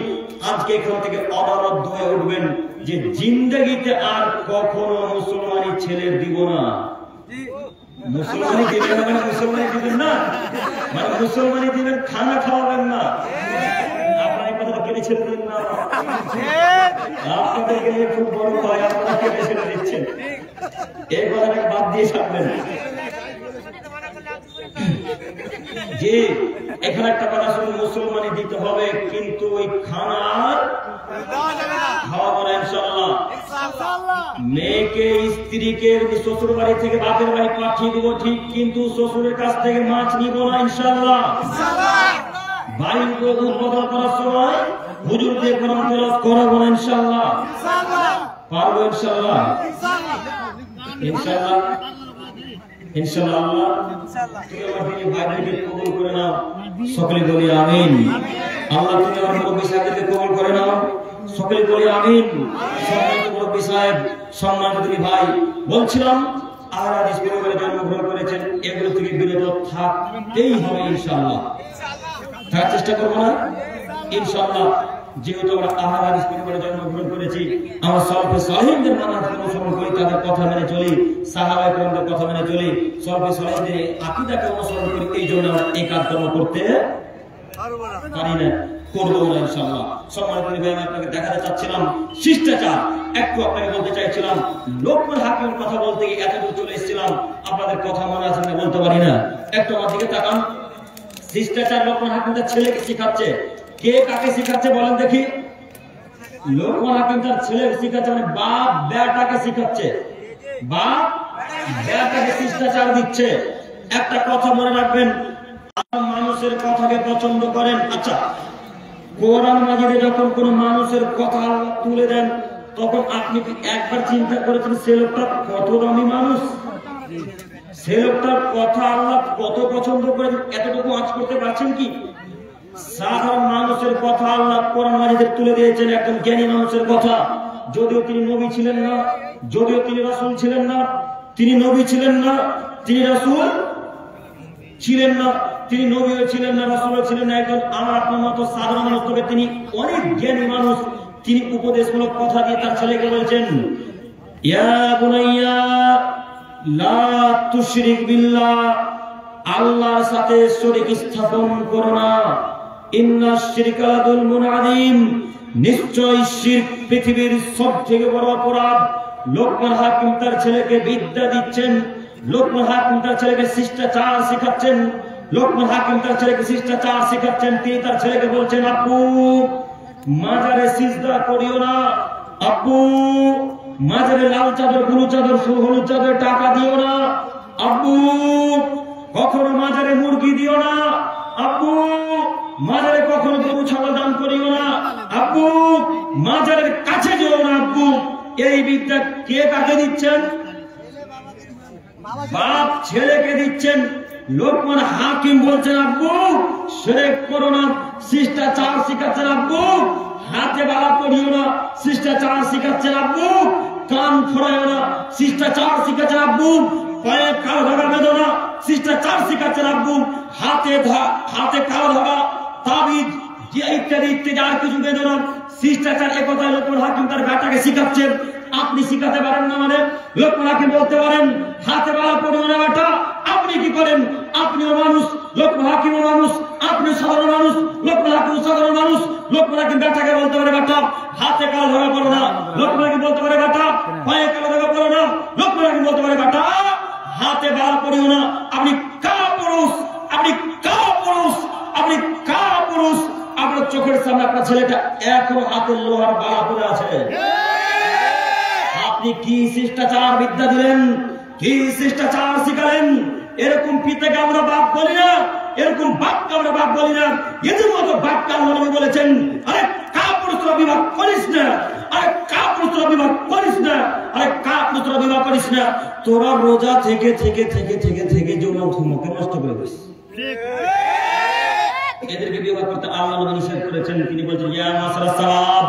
আজকে এখান থেকে অবরুদ্ধ হয়ে উঠবেন যে জিন্দেগিতে আর কখনো মুসলমানি ছেলে দিব না। মুসলমানি দিবেন না মানে মুসলমানি দিবেন না মানে মুসলমানি দিবেন, খানা খাওয়াবেন না। আপনার এই কথাটা কেটে ছেড়ে দিন না, আপনাদেরকে নিয়ে খুব বড় হয়, আপনারা কেটে ছেড়ে দিচ্ছেন। এই কথাটাকে বাদ দিয়ে থাকবেন। যে এখানে একটা কথা শুনুন, মুসলমানি দিতে হবে, কিন্তু ওই খানার খাওয়াবো না ইনশাআল্লাহ। মেয়েকে স্ত্রীকে শ্বশুর বাড়ি থেকে বাপের বাড়ি পাঠিয়ে দেবো ঠিক, কিন্তু শ্বশুরের কাছ থেকে মাছ নিব না ইনশাআল্লাহ। বাড়ির উদ্বোধন করার সময় হুজুর দিয়ে কোরআন তেলাওয়াত করাবো না ইনশাআল্লাহ। পারবো ইনশাআল্লাহ? ইনশাআল্লাহ ইনশাআল্লাহ। তুমি আমার দিনী ভাইদেরকে কবুল করে নাও, সকলে বলি আমিন। আল্লাহ তুমি আমার মুরব্বী সাহেবকে কবুল করে নাও, সকলে বলি আমিন। সম্মানিত মুরব্বী সাহেব, সম্মানিত দিনী ভাই, বলছিলাম আহলে হাদিস পরিবারে জন্মগ্রহণ করেছেন, এগুলো থেকে বিরত থাকতেই হবে ইনশাআল্লাহ। থাকার চেষ্টা করবো না ইনশাআল্লাহ। যেহেতু আমরা আহলে হাদিস পরিবারে জন্মগ্রহণ করেছি, আমরা সলফে সালেহিনদের মানহাজ অনুসরণ করি, তাদের কথা মেনে চলি, সাহাবায়ে কেরামদের কথা মেনে চলি, সলফে সালেহিনদের আকীদাকে অনুসরণ করি, এই জন্য আমরা এই কাজকর্ম করতে পারি না, করবো না ইনশাআল্লাহ। সম্মানিত ভাই, আমি আপনাকে দেখাতে চাচ্ছিলাম শিষ্টাচার। একটু আপনাকে বলতে চাইছিলাম, লোকমান হাকিমের কথা বলতে গিয়ে এতদূর চলে এসেছিলাম, আপনাদের কথা মনে আছে না বলতে পারি না। একটু আমার দিকে তাকান। শিষ্টাচার লোকমান হাকিম তার ছেলেকে শিখাচ্ছে। কে কাকে শিখাচ্ছে বলেন দেখি? লোকমান হাকিম তার ছেলেকে শিখাচ্ছে, মানে বাপ বেটাকে শিখাচ্ছে। বাপ বেটাকে শিষ্টাচার দিচ্ছে। একটা কথা মনে রাখবেন, মানুষের কথাকে পছন্দ করেন। আচ্ছা, কোরআন মাজিদে যখন কোন মানুষের কথা তুলে দেন, তখন আপনি কি একবার চিন্তা করেছেন সে লোকটা কত দামি মানুষ? সে লোকটার কথা আল্লাহ কত পছন্দ করেছেন? এতটুকু আঁচ করতে পারছেন কি? সাধারণ মানুষের কথা আল্লাহ কোরআন মাজিদে তুলে দিয়েছেন, একজন জ্ঞানী মানুষের কথা। যদিও তিনি নবী ছিলেন না, যদিও তিনি রাসূল ছিলেন না, তিনি নবী ছিলেন না, তিনি রাসূল ছিলেন না, তিনি নবীও ছিলেন না, রাসূলও ছিলেন না, একজন আমার আপনার মতো সাধারণ মানুষ। তবে তিনি অনেক জ্ঞানী মানুষ। তিনি উপদেশমূলক কথা দিয়ে তার ছেলেকে বলছেন, ইয়া বুনাইয়া লা তুশরিক বিল্লাহ, আল্লাহর সাথে শরীক স্থাপন করো না। ইন্নাশ শিরকা যুলমুন আযীম, নিশ্চয় শিরক পৃথিবীর সবথেকে বড় অপরাধ। লোকমান হাকিম তার ছেলেকে বিদ্যা দিচ্ছেন, লোকমান হাকিম তার ছেলেকে শিষ্টাচার শেখাচ্ছেন, লোকমান হাকিম তার ছেলেকে শিষ্টাচার শেখাচ্ছেন। তিনি তার ছেলেকে বলছেন, আব্বু মাজারে সিজদা করিও না, আব্বু মাজারে লাল চাদর, হলুদ চাদর, হলুদ চাদর টাকা দিও না, আব্বু কখনো মাজারে মুরগি দিও না, আব্বু মাজারে কখনো গরু ছাগল দান করিও না, আব্বু মাজারের কাছে যেও না আব্বু। এই বিদ্যা কে কাকে দিচ্ছেন? বাপ ছেলেকে দিচ্ছেন। লোকমান হাকিম বলছেন আব্বু শিরক করো না, শিষ্টাচার শিখাচ্ছেন আব্বু। হাতে বালা পড়িও না, শিষ্টাচার শিখাচ্ছেন আব্বু। কান ফোড়াইও না, শিষ্টাচার শিখাচ্ছেন আব্বু। পায়ে কালো ধাগা বেঁধো না, শিষ্টাচার শিখাচ্ছেন আব্বু। হাতে কালো ধাগা, তাবিজ ইত্যাদি ইত্যাদি আর কিছু বেঁধো না, শিষ্টাচার। একথায় লোকমান হাকিম তার বেটাকে শিখাচ্ছেন। আপনি শিখাতে পারেন না মানে? লোকমান হাকিম বলতে পারেন হাতে বালা পড়িও না বেটা। আপনি কি করেন? আপনিও মানুষ, লোকমান হাকিমও মানুষ। আপনি সাধারণ মানুষ, লোকমান হাকিম সাধারণ মানুষ। লোকমান হাকিম বেটাকে বলতে পারে বেটা হাতে কালো ধাগা পড়ো না। লোকমান হাকিম বলতে পারে বেটা পায়ে কালো ধাগা পড়ো না। লোকমান হাকিম বলতে পারে বেটা হাতে বাল পড়িও না। আপনি কা পুরুষ, আপনি কা পুরুষ, আপনি কা পুরুষ? আপনার চোখের সামনে আপনার ছেলেটা এখনো হাতের লোহার বালা পড়ে আছে। আপনি কি শিষ্টাচার বিদ্যা দিলেন? কি শিষ্টাচার শিখালেন? এরকম পিতাকে আমরা বাপ বলি না, এরকম বাপকে আমরা বাপ বলি না। এদের মতো বাপকে আল্লাহ নবী বলেছেন আরে কাপুরুষরা বিবাহ করিস না, আরে কাপুরুষরা বিবাহ করিস না, আরে কাপুরুষরা বিবাহ করিস না। তোরা রোজা থেকে থেকে থেকে থেকে থেকে যৌনকে নষ্ট করে দিস। এদেরকে বিবাহ করতে আল্লাহ নবী নিষেধ করেছেন। তিনি বলছেন ইয়া মাসালাস সালাম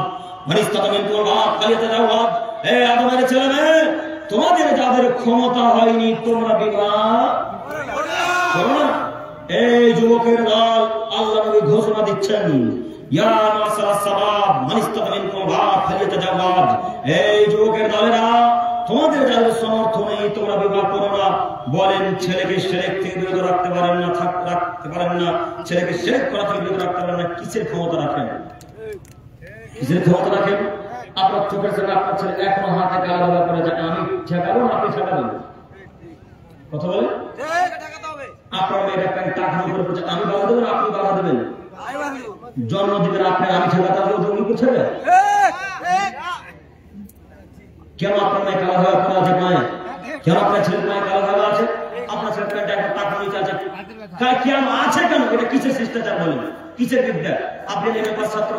মানিস্তাতা মিনকুম বাপ ফালিয়াতাজাওয়াজ। হে আদমের ছেলেমেয়ে, তোমাদের যাদের ক্ষমতা হয়নি তোমরা বিবাহ করো না। এই যুবকের দল আল্লাহ নবী ঘোষণা দিচ্ছেন ইয়া মাসালাস সালাম মানিস্তাতা মিনকুম বাপ ফালিয়াতাজাওয়াজ। এই যুবকের দলেরা, তোমাদের যাদের সামর্থ্য নেই তোমরা বিবাহ করো না। বলেন ছেলেকে শিরক থেকে বিরত রাখতে পারেন না, রাখতে পারেন না। ছেলেকে শিরক করা থেকে বিরত রাখতে পারেন না। কিসের ক্ষমতা রাখেন? কিসের ক্ষমতা রাখেন? আপনার চোখের সামনে আপনার ছেলে এখনো হাতে কালো ধাগা পড়ে যায়, আমি ঠেকাবো না আপনি ঠেকাবেন? কথা বলেন। আপনার মেয়েটা টাকা করে পড়ছে, আমি বাধা দেবেন আপনি বাধা দেবেন? জন্ম দিবেন আপনি, আমি ঠেকাতে হবে জমি করছে। কেন আপনার মেয়ে কালো ধাগা পড়ে আছে পায়ে? কেন আপনার ছেলের পায়ে কালো ধাগা আছে? আপনার ছেলের পায়ে টাকা নিচে আছে কেন আছে? কেন? এটা কিসের শিষ্টাচার বলেন? কিসের বিদ্যা? আপনি এমএ পাস ছাত্র,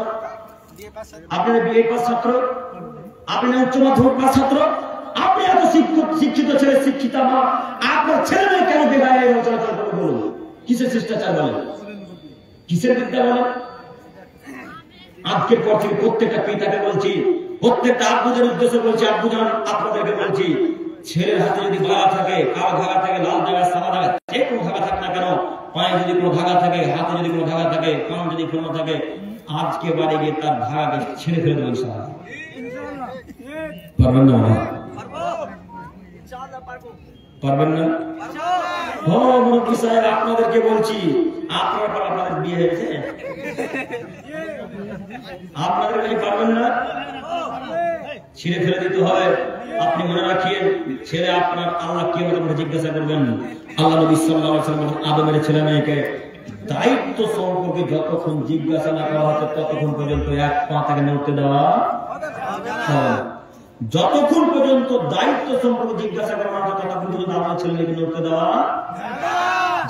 আপনি বিএ পাস ছাত্র, আপনি উচ্চ মাধ্যমিক পাস ছাত্র, আপনি এত শিক্ষিত ছেলে শিক্ষিতা মা, আপনার ছেলে মেয়ে কেন বেগায় চলাচল করে বলুন? কিসের শিষ্টাচার বলেন? কিসের বিদ্যা বলেন? আজকের পর থেকে প্রত্যেকটা পিতাকে বলছি, প্রত্যেকটা আব্বুদের উদ্দেশ্যে বলছি, আব্বুজান আপনাদেরকে বলছি, ছেলের হাতে যদি বালা থাকে, কালো ধাগা থাকে, লাল ধাগা, সাদা ধাগা, যে কোনো ধাগা থাকে না কেন, পায়ে যদি কোনো ধাগা থাকে, হাতে যদি কোনো ধাগা থাকে, কান যদি কোনো থাকে, আজকে বাড়ি গিয়ে তার ধাগাকে ছেড়ে ফেলে দেবেন। পারবেন না? পারবেন না? মুরব্বী সাহেব আপনাদেরকে বলছি, আপনার পর আপনাদের বিয়ে হয়েছে, আপনাদের কাছে পারবেন না? ছিঁড়ে ফেলে দিতে হবে। আপনি মনে রাখিয়ে ছেলে আপনার আল্লাহ কি আমাদের জিজ্ঞাসা করবেন। আল্লাহ নবী সাল্লাল্লাহু আলাইহি ওয়াসাল্লাম আদমের ছেলে মেয়েকে দায়িত্ব সম্পর্কে যতক্ষণ জিজ্ঞাসা না করা হচ্ছে ততক্ষণ পর্যন্ত এক পা থেকে নড়তে দেওয়া হবে। যতক্ষণ পর্যন্ত দায়িত্ব সম্পর্কে জিজ্ঞাসা করা হচ্ছে ততক্ষণ পর্যন্ত আপনার ছেলে মেয়েকে নড়তে দেওয়া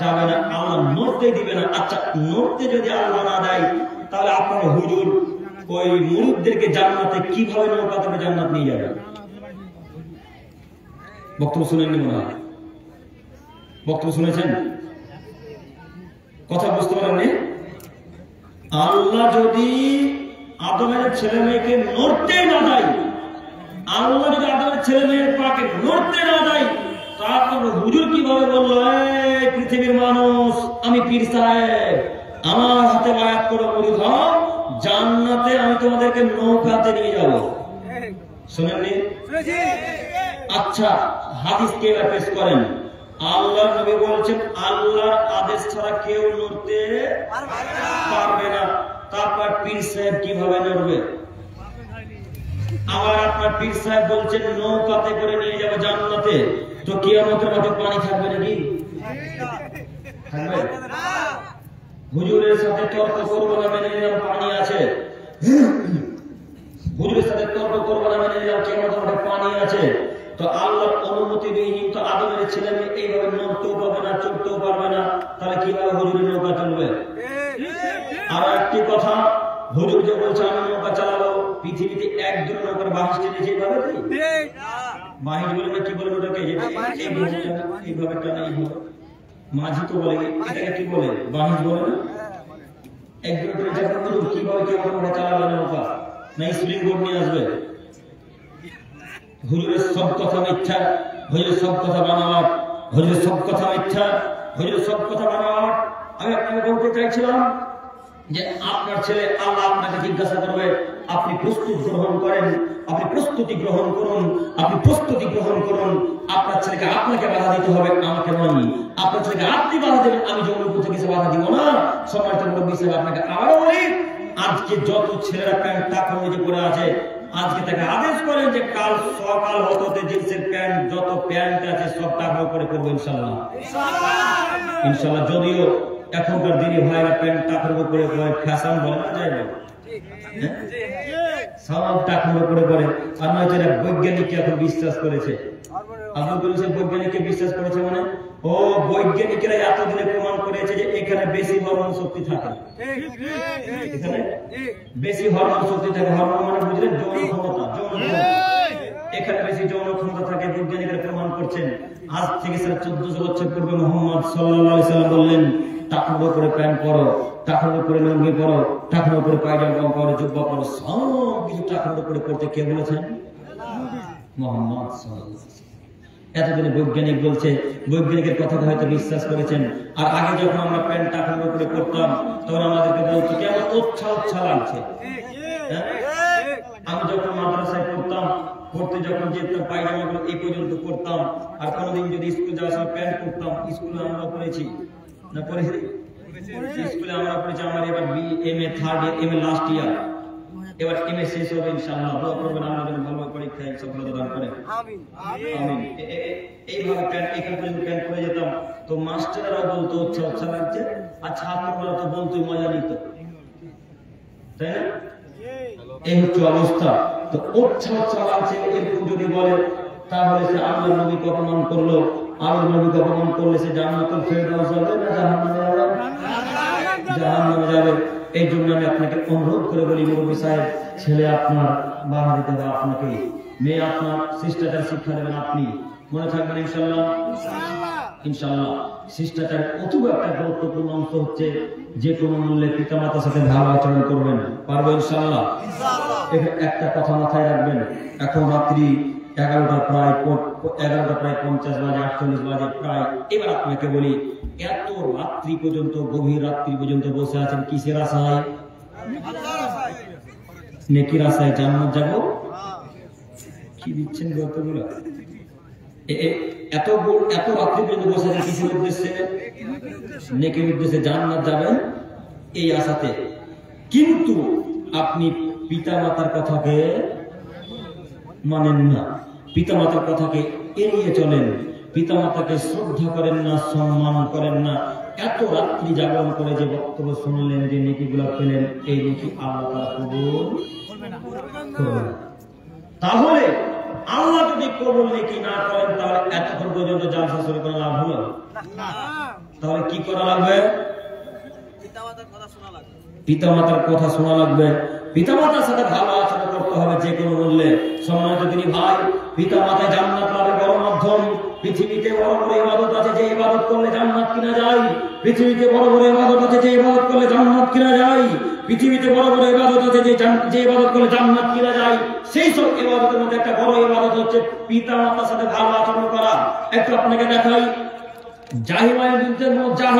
যাবে না। আল্লাহ নড়তে দিবে না। আচ্ছা, নড়তে যদি আল্লাহ না দেয় তাহলে আপনার হুজুর ওই মুরিদদেরকে জান্নাতে কিভাবে নৌকা থেকে জান্নাত নিয়ে যাবে? বক্তব্য শুনেননি মনে হয়? বক্তব্য শুনেছেন? কথা বুঝতে পারেননি? আল্লাহ যদি আদমের ছেলে মেয়েকে নড়তে না দেয়, আল্লাহ যদি আদমের ছেলে মেয়ের পাকে নড়তে না দেয়, তারপর হুজুর কিভাবে বললো এই পৃথিবীর মানুষ, আমি পীর সাহেব, আমার হাতে বায়াত করো, মুরিদ হও, জান্নাতে আমি তোমাদেরকে নৌকাতে নিয়ে যাব। শুনেননি? আচ্ছা, হাদিস কে পেশ করেন? আল্লাহ নবী বলছেন আল্লাহর আদেশ ছাড়া কেউ নড়তে পারবে না। তারপর পীর সাহেব কিভাবে নড়বে? আবার আপনার পীর সাহেব বলছেন নৌকাতে করে নিয়ে যাবে জান্নাতে, তো কিয়ামতের মাঠে পানি থাকবে নাকি? থাকবে? হুজুরের সাথে তর্ক করবো না, মেনে নিলাম পানি আছে। হুজুরের সাথে তর্ক করবো না, মেনে নিলাম কিয়ামতের মাঠে পানি আছে। তো আল্লাহর অনুমতি বিহীন তো আদমের ছেলে মেয়ে এইভাবে নড়তেও পারবে না, চড়তেও পারবে না, তাহলে কিভাবে হুজুরের নৌকা চলবে? আর একটি কথা, হুজুর যে বলছে আমি নৌকা চালাবো, পৃথিবীতে এক ধরনের উপর বাহিস টেনেছে এইভাবে কি বাহিস বলে না কি বলে ওটাকে এইভাবে টানা এইভাবে মাঝি তো বলে এটাকে কি বলে বাহিস বলে না এক ধরনের চেষ্টা করুন কিভাবে কেমন চালাবে নৌকা না স্প্রিং বোর্ড নিয়ে আসবে হুজুরের সব কথা মিথ্যা হুজুরের সব কথা বানাওয়াট হুজুরের সব কথা মিথ্যা হুজুরের সব কথা বানাওয়াট আমি আপনাকে বলতে চাইছিলাম যে আপনার ছেলে আল্লাহ আপনাকে জিজ্ঞাসা করবে আপনি প্রস্তুতি গ্রহণ করেন আপনি প্রস্তুতি গ্রহণ করুন আপনি প্রস্তুতি গ্রহণ করুন আপনার ছেলেকে আপনাকে বাধা দিতে হবে আমাকে নয় আপনার ছেলেকে আপনি বাধা দেবেন আমি জঙ্গলপুর থেকে সে বাধা দিব না সম্মানিত মুরব্বী হিসেবে আপনাকে আবারও বলি আজকে যত ছেলেরা প্যান্ট টাকা নিজে পরে আছে আজকে তাকে আদেশ করেন যে কাল সকাল হতে জিন্সের প্যান্ট যত প্যান্ট আছে সব টাকা করে করবো ইনশাল্লাহ ইনশাল্লাহ যদিও এখনকার দিনে ভাইরা প্যান্ট টাকার উপরে ফ্যাশন বলে না যায় না সব টাকার উপরে করে আর নয়তো এরা বৈজ্ঞানিককে এখন বিশ্বাস করেছে আপনি বলছেন বৈজ্ঞানিককে বিশ্বাস করেছে মানে ও বৈজ্ঞানিকরা এতদিনে প্রমাণ করেছে যে এখানে বেশি হরমোন শক্তি থাকে এখানে বেশি হরমোন শক্তি থাকে হরমোন মানে বুঝলেন যৌন ক্ষমতা এখানে বেশি যৌন ক্ষমতা থাকে বৈজ্ঞানিকরা প্রমাণ করছেন আজ থেকে 1400 বছর পূর্বে মুহাম্মদ সাল্লাল্লাহু আলাইহি সাল্লাম বললেন টাকার উপরে প্যান্ট পরো টাকার উপরে লুঙ্গি পরো টাকার উপরে পায়জামা পরো জুব্বা পরো সব কিছু টাকার উপরে পড়তে কে বলেছেন মুহাম্মদ সাল্লাল্লাহু আলাইহি ওয়াসাল্লাম এতদিনে বৈজ্ঞানিক বলছে বৈজ্ঞানিকের কথাটা হয়তো বিশ্বাস করেছেন আর আগে যখন আমরা প্যান্ট টাকার উপরে পড়তাম তখন আমাদেরকে বলতো কেমন উচ্ছা লাগছে আমি যখন মাদ্রাসায় পড়তাম পড়তে যখন যেতাম পায়জামাগুলো এই পর্যন্ত পড়তাম আর কোনোদিন যদি স্কুল যাওয়ার সময় প্যান্ট পরতাম স্কুলে আমরা পড়েছি না পড়েছি স্কুলে আমরা পড়েছি আমার এবার BA third year MA last year এবার MA শেষ হবে ইনশাআল্লাহ দোয়া করবেন আমরা যেন ভালো পরীক্ষায় সফলতা দান করেন আমিন আমিন এইভাবে প্যান্ট এখান পর্যন্ত প্যান্ট পরে যেতাম তো মাস্টাররা বলতো আচ্ছা লাগছে আর ছাত্ররা তো বলতো মজা নিত তাই না এই হচ্ছে অবস্থা তো আচ্ছা লাগছে এরকম যদি বলে তাহলে সে আল্লাহর নবীকে অপমান করলো আল্লাহর নবীকে অপমান করলে সে জান্নাতুল ফেরদাউস যাবে না জাহান্নামে যাবে জাহান্নামে যাবে এই জন্য আমি আপনাকে অনুরোধ করে বলি মুরব্বী সাহেব ছেলে আপনার বাধা দিতে হবে আপনাকে মেয়ে আপনার শিষ্টাচার শিক্ষা দেবেন আপনি মনে থাকবেন ইনশাআল্লাহ ইনশাআল্লাহ শিষ্টাচার অতি একটা গুরুত্বপূর্ণ অংশ হচ্ছে যে কোনো মূল্যে পিতামাতার সাথে ভালো আচরণ করবেন পারবো ইনশাআল্লাহ একটা কথা মাথায় রাখবেন এখন রাত্রি 11টা প্রায় 50 বাজে 48 বাজে প্রায় এবার আপনাকে বলি এত রাত্রি পর্যন্ত গভীর রাত্রি পর্যন্ত বসে আছেন কিসের আশায় নেকির আশায় জান্নাত যাবো কি দিচ্ছেন গল্পগুলো এত রাত্রি পর্যন্ত বসে আছেন কিসের উদ্দেশ্যে নেকির উদ্দেশ্যে জান্নাত যাবেন এই আশাতে কিন্তু আপনি পিতামাতার কথাকে মানেন না পিতামাতার কথাকে এড়িয়ে চলেন পিতামাতাকে শ্রদ্ধা করেন না সম্মান করেন না এত রাত্রি জাগরণ করে যে বক্তব্য শুনলেন যে নেকিগুলো পেলেন এই নেকি আল্লাহ তাআলা কবুল করবেন তাহলে আল্লাহ যদি কবুল নেকি না করেন তাহলে এতক্ষণ পর্যন্ত জালসা শুরু করা লাভ হলো না তাহলে কি করা লাগবে পিতামাতার কথা শোনা লাগবে পিতামাতার সাথে ভালো আচরণ করতে হবে যে কোনো মূল্যে সম্মানিত তিনি ভাই পিতামাতা জান্নাত লাভের বড় মাধ্যম পৃথিবীতে বড় বড় ইবাদত আছে যে ইবাদত করলে জান্নাত কিনা যায় পৃথিবীতে বড় বড় ইবাদত আছে যে ইবাদত করলে জান্নাত কিনা যায় পৃথিবীতে বড় বড় ইবাদত আছে যে ইবাদত করলে জান্নাত কিনা যায় সেই সব ইবাদতের মধ্যে একটা বড় ইবাদত হচ্ছে পিতামাতার সাথে ভালো আচরণ করা একটু আপনাকে দেখাই জাহিমা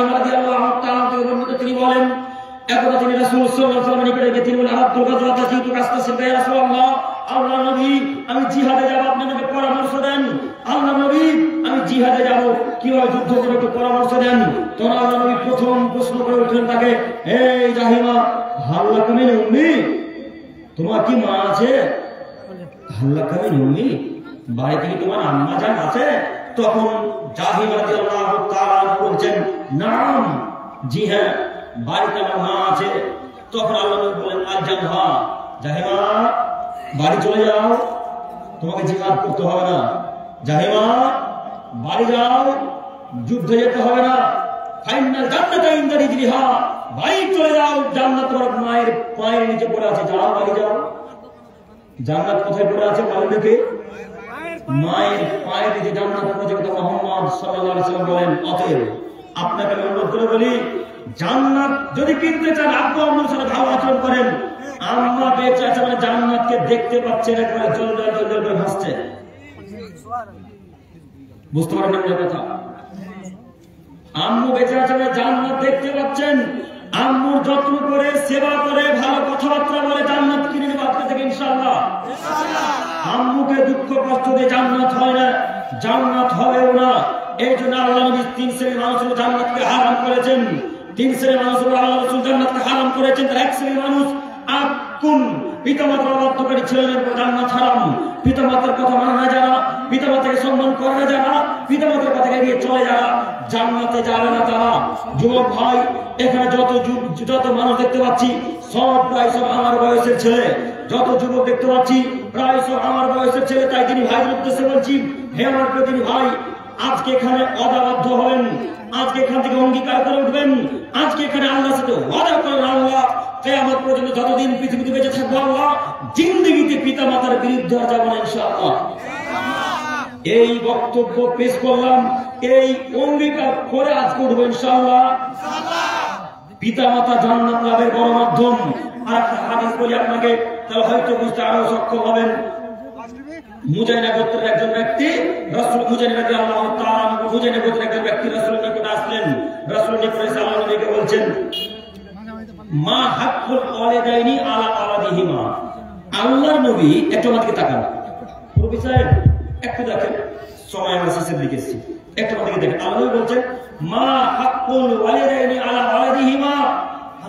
রাদিয়াল্লাহু তাআলা থেকে বর্ণিত তিনি বলেন একবার তিনি রাসূল সাল্লাল্লাহু আলাইহি ওয়াসাল্লামের নিকটে গিয়ে তিনি বলেন আব্দুল গাজওয়াতা জিতু কাস্তাসির ইয়া রাসূলুল্লাহ আল্লাহর নবী আমি জিহাদে যাব আপনি আমাকে পরামর্শ দেন আল্লাহর নবী আমি জিহাদে যাব কিভাবে যুদ্ধ করব একটু পরামর্শ দেন তখন আল্লাহর নবী প্রথম প্রশ্ন করে উঠলেন তাকে এই জাহিমা হাল্লা কামিন উম্মি তোমার কি মা আছে হাল্লা কামিন উম্মি বাড়িতে কি তোমার আম্মা জান আছে তখন জাহিমা রাদিয়াল্লাহু তাআলা বলছেন নাম জি হ্যাঁ বাড়িতে আমার মা আছে তখন আল্লাহ বলেন আলজামহা জাহিমা বাড়ি চলে যাও তোমাকে জিহাদ করতে হবে না জাহিমা বাড়ি যাও যুদ্ধে যেতে হবে না ফাইনাল জান্নাত ইনদা রিজলিহা বাড়ি চলে যাও জান্নাত তোমার মায়ের পায়ের নিচে পড়ে আছে যাও বাড়ি যাও জান্নাত কোথায় পড়ে আছে বলেন দেখি? মায়ের পায়ের নিচে জান্নাত পড়েছে কথা মুহাম্মদ সাল্লাল্লাহু আলাইহি ওয়াসাল্লাম বলেন। অতএব আপনাকে আমি অনুরোধ করে বলি, জান্নাত যদি কিনতে চান আব্বু আম্মুর সাথে ভালো আচরণ করেন। আম্মা বেঁচে আছে মানে জান্নাতকে দেখতে পাচ্ছেন, একবারে জলজল জলজল করে ভাসছে। বুঝতে পারবেন না কথা? আম্মু বেঁচে আছে মানে জান্নাত দেখতে পাচ্ছেন। আম্মুর যত্ন করে সেবা করে ভালো কথাবার্তা বলে জান্নাত কিনে নেব আপনার থেকে ইনশাআল্লাহ। আম্মুকে দুঃখ কষ্ট দিয়ে জান্নাত হয় না, জান্নাত হবেও না। এই জন্য আল্লাহ নবী 3 শ্রেণীর মানুষের জান্নাতকে হারাম করেছেন। 3 শ্রেণীর মানুষের আল্লাহ রাসূল জান্নাতকে হারাম করেছেন। তার এক শ্রেণীর মানুষ আকুন, পিতামাতার অবাধ্যকারী ছেলেমেয়ের উপর জান্নাত হারাম। পিতামাতার কথা মানে না যারা, পিতামাতাকে সম্মান করে না যারা, পিতামাতার কথা এড়িয়ে চলে যারা, জান্নাতে যাবে না তারা। যুবক ভাই, এখানে যত মানুষ দেখতে পাচ্ছি সব প্রায় সব আমার বয়সের ছেলে। যত যুবক দেখতে পাচ্ছি প্রায় সব আমার বয়সের ছেলে। তাই তিনি ভাইয়ের উদ্দেশ্যে বলছি, হে আমার প্রতিনি ভাই, আজকে এখানে অদাবদ্ধ হবেন, আজকে এখান থেকে অঙ্গীকার করে উঠবেন, আজকে এখানে আল্লাহর সাথে ওয়াদা করেন আল্লাহ কিয়ামত পর্যন্ত যতদিন পৃথিবীতে বেঁচে থাকবো আল্লাহ জিন্দেগিতে পিতামাতার বিরুদ্ধে আর যাবো না ইনশাআল্লাহ। এই বক্তব্য পেশ করলাম, এই অঙ্গীকার করে আজকে উঠবো ইনশাআল্লাহ। পিতামাতা জান্নাত লাভের বড় মাধ্যম। আর একটা হাদিস বলি আপনাকে, তাহলে হয়তো বুঝতে আরো সক্ষম হবেন। মুজাহিনা গোত্রের একজন ব্যক্তি রাসূল মুজাহিনা রাদিয়াল্লাহু তাআলা মুজাহিনা গোত্রের একজন ব্যক্তি রাসূলের নিকট আসলেন। রাসূল নিকটে সালাম নবীকে বলছেন, মা হাক্কুল ওয়ালিদাইনি আলা ওয়ালাদিহিমা। আল্লাহর নবী একটু আমাকে তাকান, নবী সাহেব একটু দেখেন, সময় আমার শেষের দিকে এসেছে, একটু আমাকে দেখেন। আল্লাহ নবী বলছেন, মা হাক্কুল ওয়ালিদাইনি আলা ওয়ালাদিহিমা।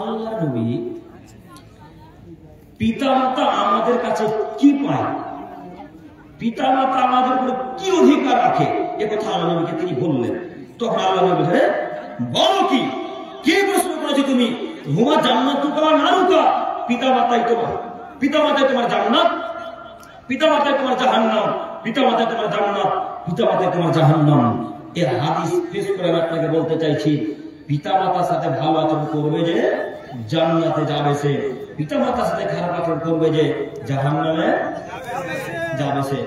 আল্লাহর নবী পিতামাতা আমাদের কাছে কি পায়, পিতামাতা আমাদের উপরে কি অধিকার রাখে, এ কথা আল্লাহ নবীকে তিনি বললেন। তখন আল্লাহ নবী বললেন, বলো কি, কে প্রশ্ন করেছো তুমি? হুমা জান্নাতুকা ওয়া নারুকা। পিতামাতাই তোমার জান্নাত, পিতামাতাই তোমার জাহান্নাম, পিতামাতাই তোমার জান্নাত, পিতামাতাই তোমার জাহান্নাম। এর হাদিস পেশ করে আপনাকে বলতে চাইছি, পিতামাতার সাথে ভালো আচরণ করবে যে জান্নাতে যাবে সে, পিতামাতার সাথে খারাপ আচরণ করবে যে জাহান্নামে যাবে সে।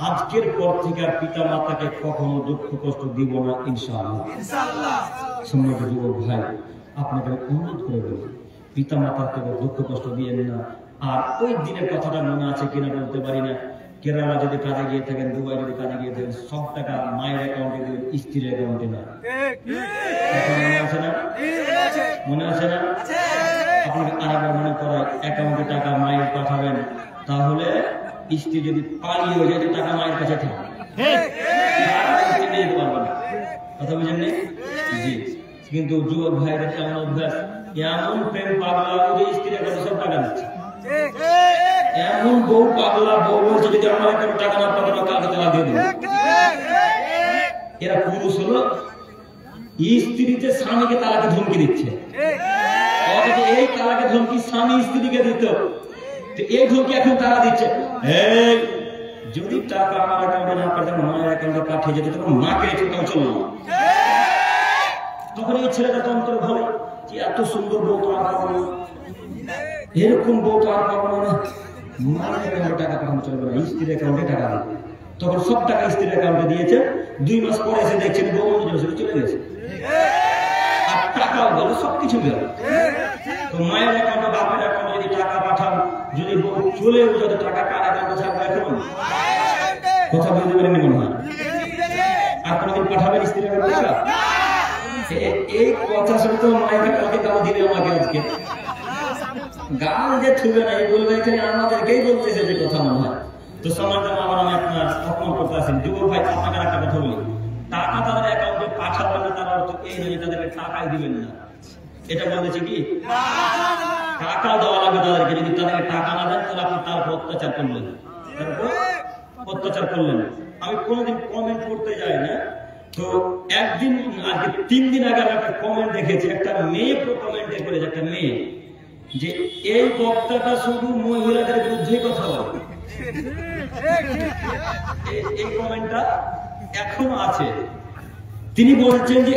আজকের পর থেকে আর পিতামাতাকে কখনো দুঃখ কষ্ট দিব না ইনশাআল্লাহ। সম্মানিত যুবক ভাই, আপনাকে অনুরোধ করে বলি, পিতামাতাকে দুঃখ কষ্ট দিয়েন না। আর ওই দিনের কথাটা মনে আছে কিনা বলতে পারি না, কেরালা যদি কাজে গিয়ে থাকেন, দুবাই যদি কাজে গিয়ে থাকেন, সব টাকা মায়ের অ্যাকাউন্টে দেবেন, স্ত্রীর অ্যাকাউন্টে না। মনে আছে না? মনে আছে না? আপনাকে আরেকবার মনে করায়, অ্যাকাউন্টে টাকা মায়ের পাঠাবেন, তাহলে স্ত্রী যদি পালিয়ে হয়ে যায় টাকা মায়ের কাছে থাকবে, কথা বুঝেন নি? জি। কিন্তু যুবক ভাইদের কেমন অভ্যাস, এমন প্রেম পাগলা যে স্ত্রীর কাছে সব টাকা দিচ্ছে, এমন বউ পাগলা, বউ বলছে যদি আমার একটা টাকা না পাবো কাকে তালা দিয়ে দেবে। এরা পুরুষ হলো, স্ত্রীতে স্বামীকে তালাকে ধমকি দিচ্ছে। এই তালাকে ধমকি স্বামী স্ত্রীকে দিত, এই ধমকি এখন তারা দিচ্ছে। এই যদি টাকা আমার অ্যাকাউন্টে না পাঠাতে মায়ের অ্যাকাউন্টে পাঠিয়ে যেত, তখন মাকে রেখে চলল না। তখন এই ছেলেটা তন্ত্র ভয় যে এত সুন্দর বউ তো আর পাবো না, এরকম বউ তো আর পাবো না, মায়ের অ্যাকাউন্টে টাকা পাঠানো চলবে না, স্ত্রীর অ্যাকাউন্টে টাকা দেবে। তখন সব টাকা স্ত্রীর অ্যাকাউন্টে দিয়েছে। 2 মাস পরে এসে দেখছেন বউ চলে গেছে, আর টাকাও গেল, সবকিছু গেল। তো মায়ের অ্যাকাউন্টে বাপের অ্যাকাউন্টে যদি টাকা পাঠান, যদি বউ চলেও যদি টাকা কার অ্যাকাউন্টে থাকবে, এখন কথা বলতে পারেন মনে হয়। আর কোনোদিন পাঠাবেন স্ত্রীর অ্যাকাউন্টে টাকা? এই কথা শুনে তো মায়ের কালকে গাল দিবে আমাকে, আজকে গাল যে থুবে না, এই বলবে এখানে আমাদেরকেই বলতেছে যে কথা মনে হয়। তো সমাজে আমার আমি আপনার অপমান করতে আসেন। যুবক ভাই, আপনাকে একটা কথা বলি, টাকা তাদের অ্যাকাউন্টে পাঠাবেন না, তার অর্থ এই নয় তাদেরকে টাকাই দিবেন না। এটা বলেছে কি টাকা দেওয়া লাগবে তাদেরকে, যদি তাদেরকে টাকা না দেন তাহলে আপনি তার অত্যাচার করলেন, অত্যাচার করলেন। আমি কোনোদিন কমেন্ট করতে যাই না, তো একদিন আগে 3 দিন আগে আমি একটা কমেন্ট দেখেছি, একটা মেয়ে কমেন্টে করেছে, একটা মেয়ে, যে এই বক্তাটা শুধু মহিলাদের বিরুদ্ধে কথা বলে। এই কমেন্টটা এখনো আছে। তিনি বলছেন যে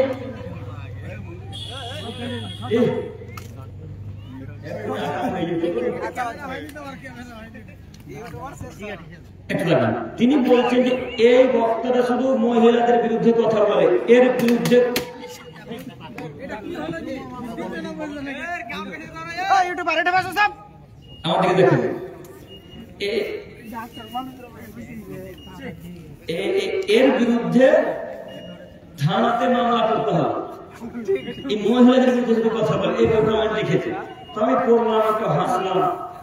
একটু দেখেন, তিনি বলছেন যে এই বক্তারা শুধু মহিলাদের বিরুদ্ধে কথা বলে, এর বিরুদ্ধে আমাদেরকে দেখেন এর বিরুদ্ধে থানাতে মামলা করতে হবে। এই মহিলাদের বিরুদ্ধে যদি কথা বলে, এই গভর্নমেন্ট লিখেছে, তো আমি পড়লাম, একটু হাসলাম,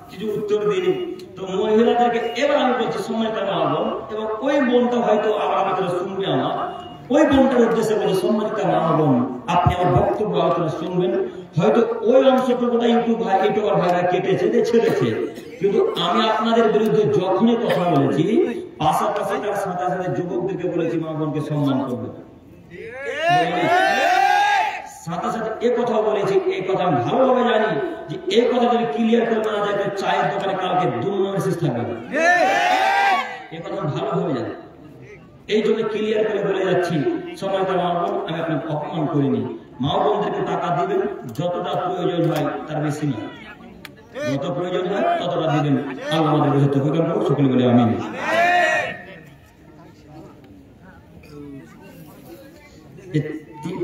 কিছু উত্তর দিই। তো মহিলাদেরকে এবার আমি বলছি সম্মানিত মা বোন, এবং ওই বোনটা হয়তো আবার আমাদের শুনবে, আমার ওই বোনটার উদ্দেশ্যে বলে, সম্মানিত মা বোন, আপনি আমার বক্তব্য আলোচনা শুনবেন। হয়তো ওই অংশটুকুটা ইউটিউবার ভাইরা কেটেছে, ছেড়েছে, কিন্তু আমি আপনাদের বিরুদ্ধে যখনই কথা বলেছি, পাশাপাশি তার সাথে সাথে যুবকদেরকে বলেছি মা বোনকে সম্মান করবে, সাথে সাথে এ কথা বলেছি। এই কথা আমি ভালোভাবে জানি যে এই কথা যদি ক্লিয়ার করে না যায়, চায়ের দোকানে কালকে দুর্ন মেসেজ থাকবে, এই কথা আমি ভালোভাবে জানি। এই জন্য ক্লিয়ার করে বলে যাচ্ছি, সম্মানিত মা বোন, আমি আপনাকে অপমান করিনি। মা বোনদেরকে টাকা দিবেন যতটা প্রয়োজন হয়, তার বেশি না, যত প্রয়োজন হয় ততটা দিবেন। আল্লাহ আমাদের কাছে তৌফিক দান করুন, সকলে বলে আমিন।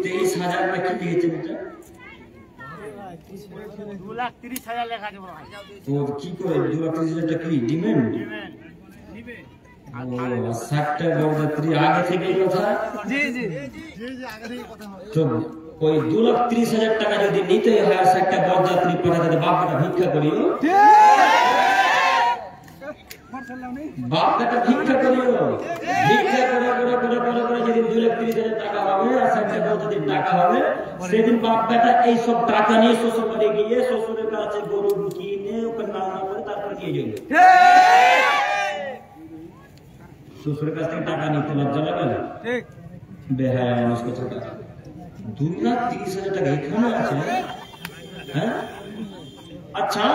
23,000 টাকা কি দিয়েছেন? এটা 2,30,000 লেখা আছে ভাই। তো কি করে 2,30,000 টাকা কি ডিমান্ড? ও 60টা বর্দাত্রী আগে থেকে কথা। জি জি জি জি আগে থেকে কথা হয়। তো ওই 2,30,000 টাকা যদি নিতে হয়, 60টা বর্দাত্রী পাঠাতে বাপটা ভিক্ষা করিও, বাপটা ভিক্ষা করিও, ভিক্ষা করে করে করে করে করে যেদিন 2,30,000 টাকা হবে আর 60টা বর্দাত্রীর টাকা হবে, সেদিন বাপ বেটা এই সব টাকা নিয়ে শ্বশুর বাড়ি গিয়ে শ্বশুরের কাছে গরু কিনে ওকে রান্না করে তারপরে নিয়ে যাবে। শ্বশুরের কাছ থেকে টাকা নিতে লজ্জা লাগে না? ঠিক। বেহায়া মানুষ কথাটা। 2,30,000 টাকা এখানে আছে, হ্যাঁ? আচ্ছা,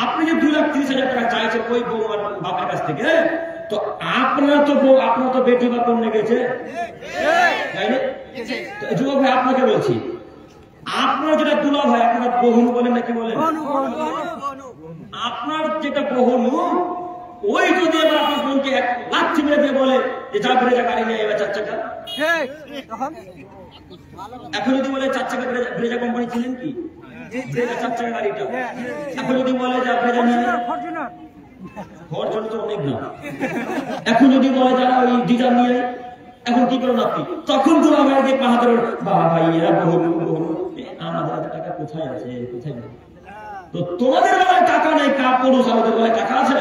আপনি যে 2,30,000 টাকা চাইছেন ওই বউ আর বাপের কাছ থেকে, তো আপনার তো বউ, আপনার তো বেটি বা কন্যা গেছে, তাই না? যুবক ভাই আপনাকে বলছি, আপনার যেটা দুলা ভাই, আপনার বহুন বলেন নাকি বলেন? আপনার যেটা বহুনু, ওই যদি এবার আপনার বোনকে 1 লাখ মেরে দিয়ে বলে যে যা ব্রেজা গাড়ি নিয়ে এবার 4 চাকা, এখন যদি বলে 4 চাকা ব্রেজা কোম্পানি ছিলেন কি? ব্রেজা 4 চাকা গাড়িটা, এখন যদি বলে যা ব্রেজা নিয়ে ফরচুনার তো অনেক না, এখন যদি বলে যারা ওই ডিজার নিয়ে, এখন কি করেন আপনি? তখন তো আমার যে পাহাড়ের বাবা ভাইয়েরা বহু আমাদের টাকা কোথায় আছে, কোথায় নেই? তো তোমাদের বেলায় টাকা নেই, পুরুষ আমাদের বেলায় টাকা আছে?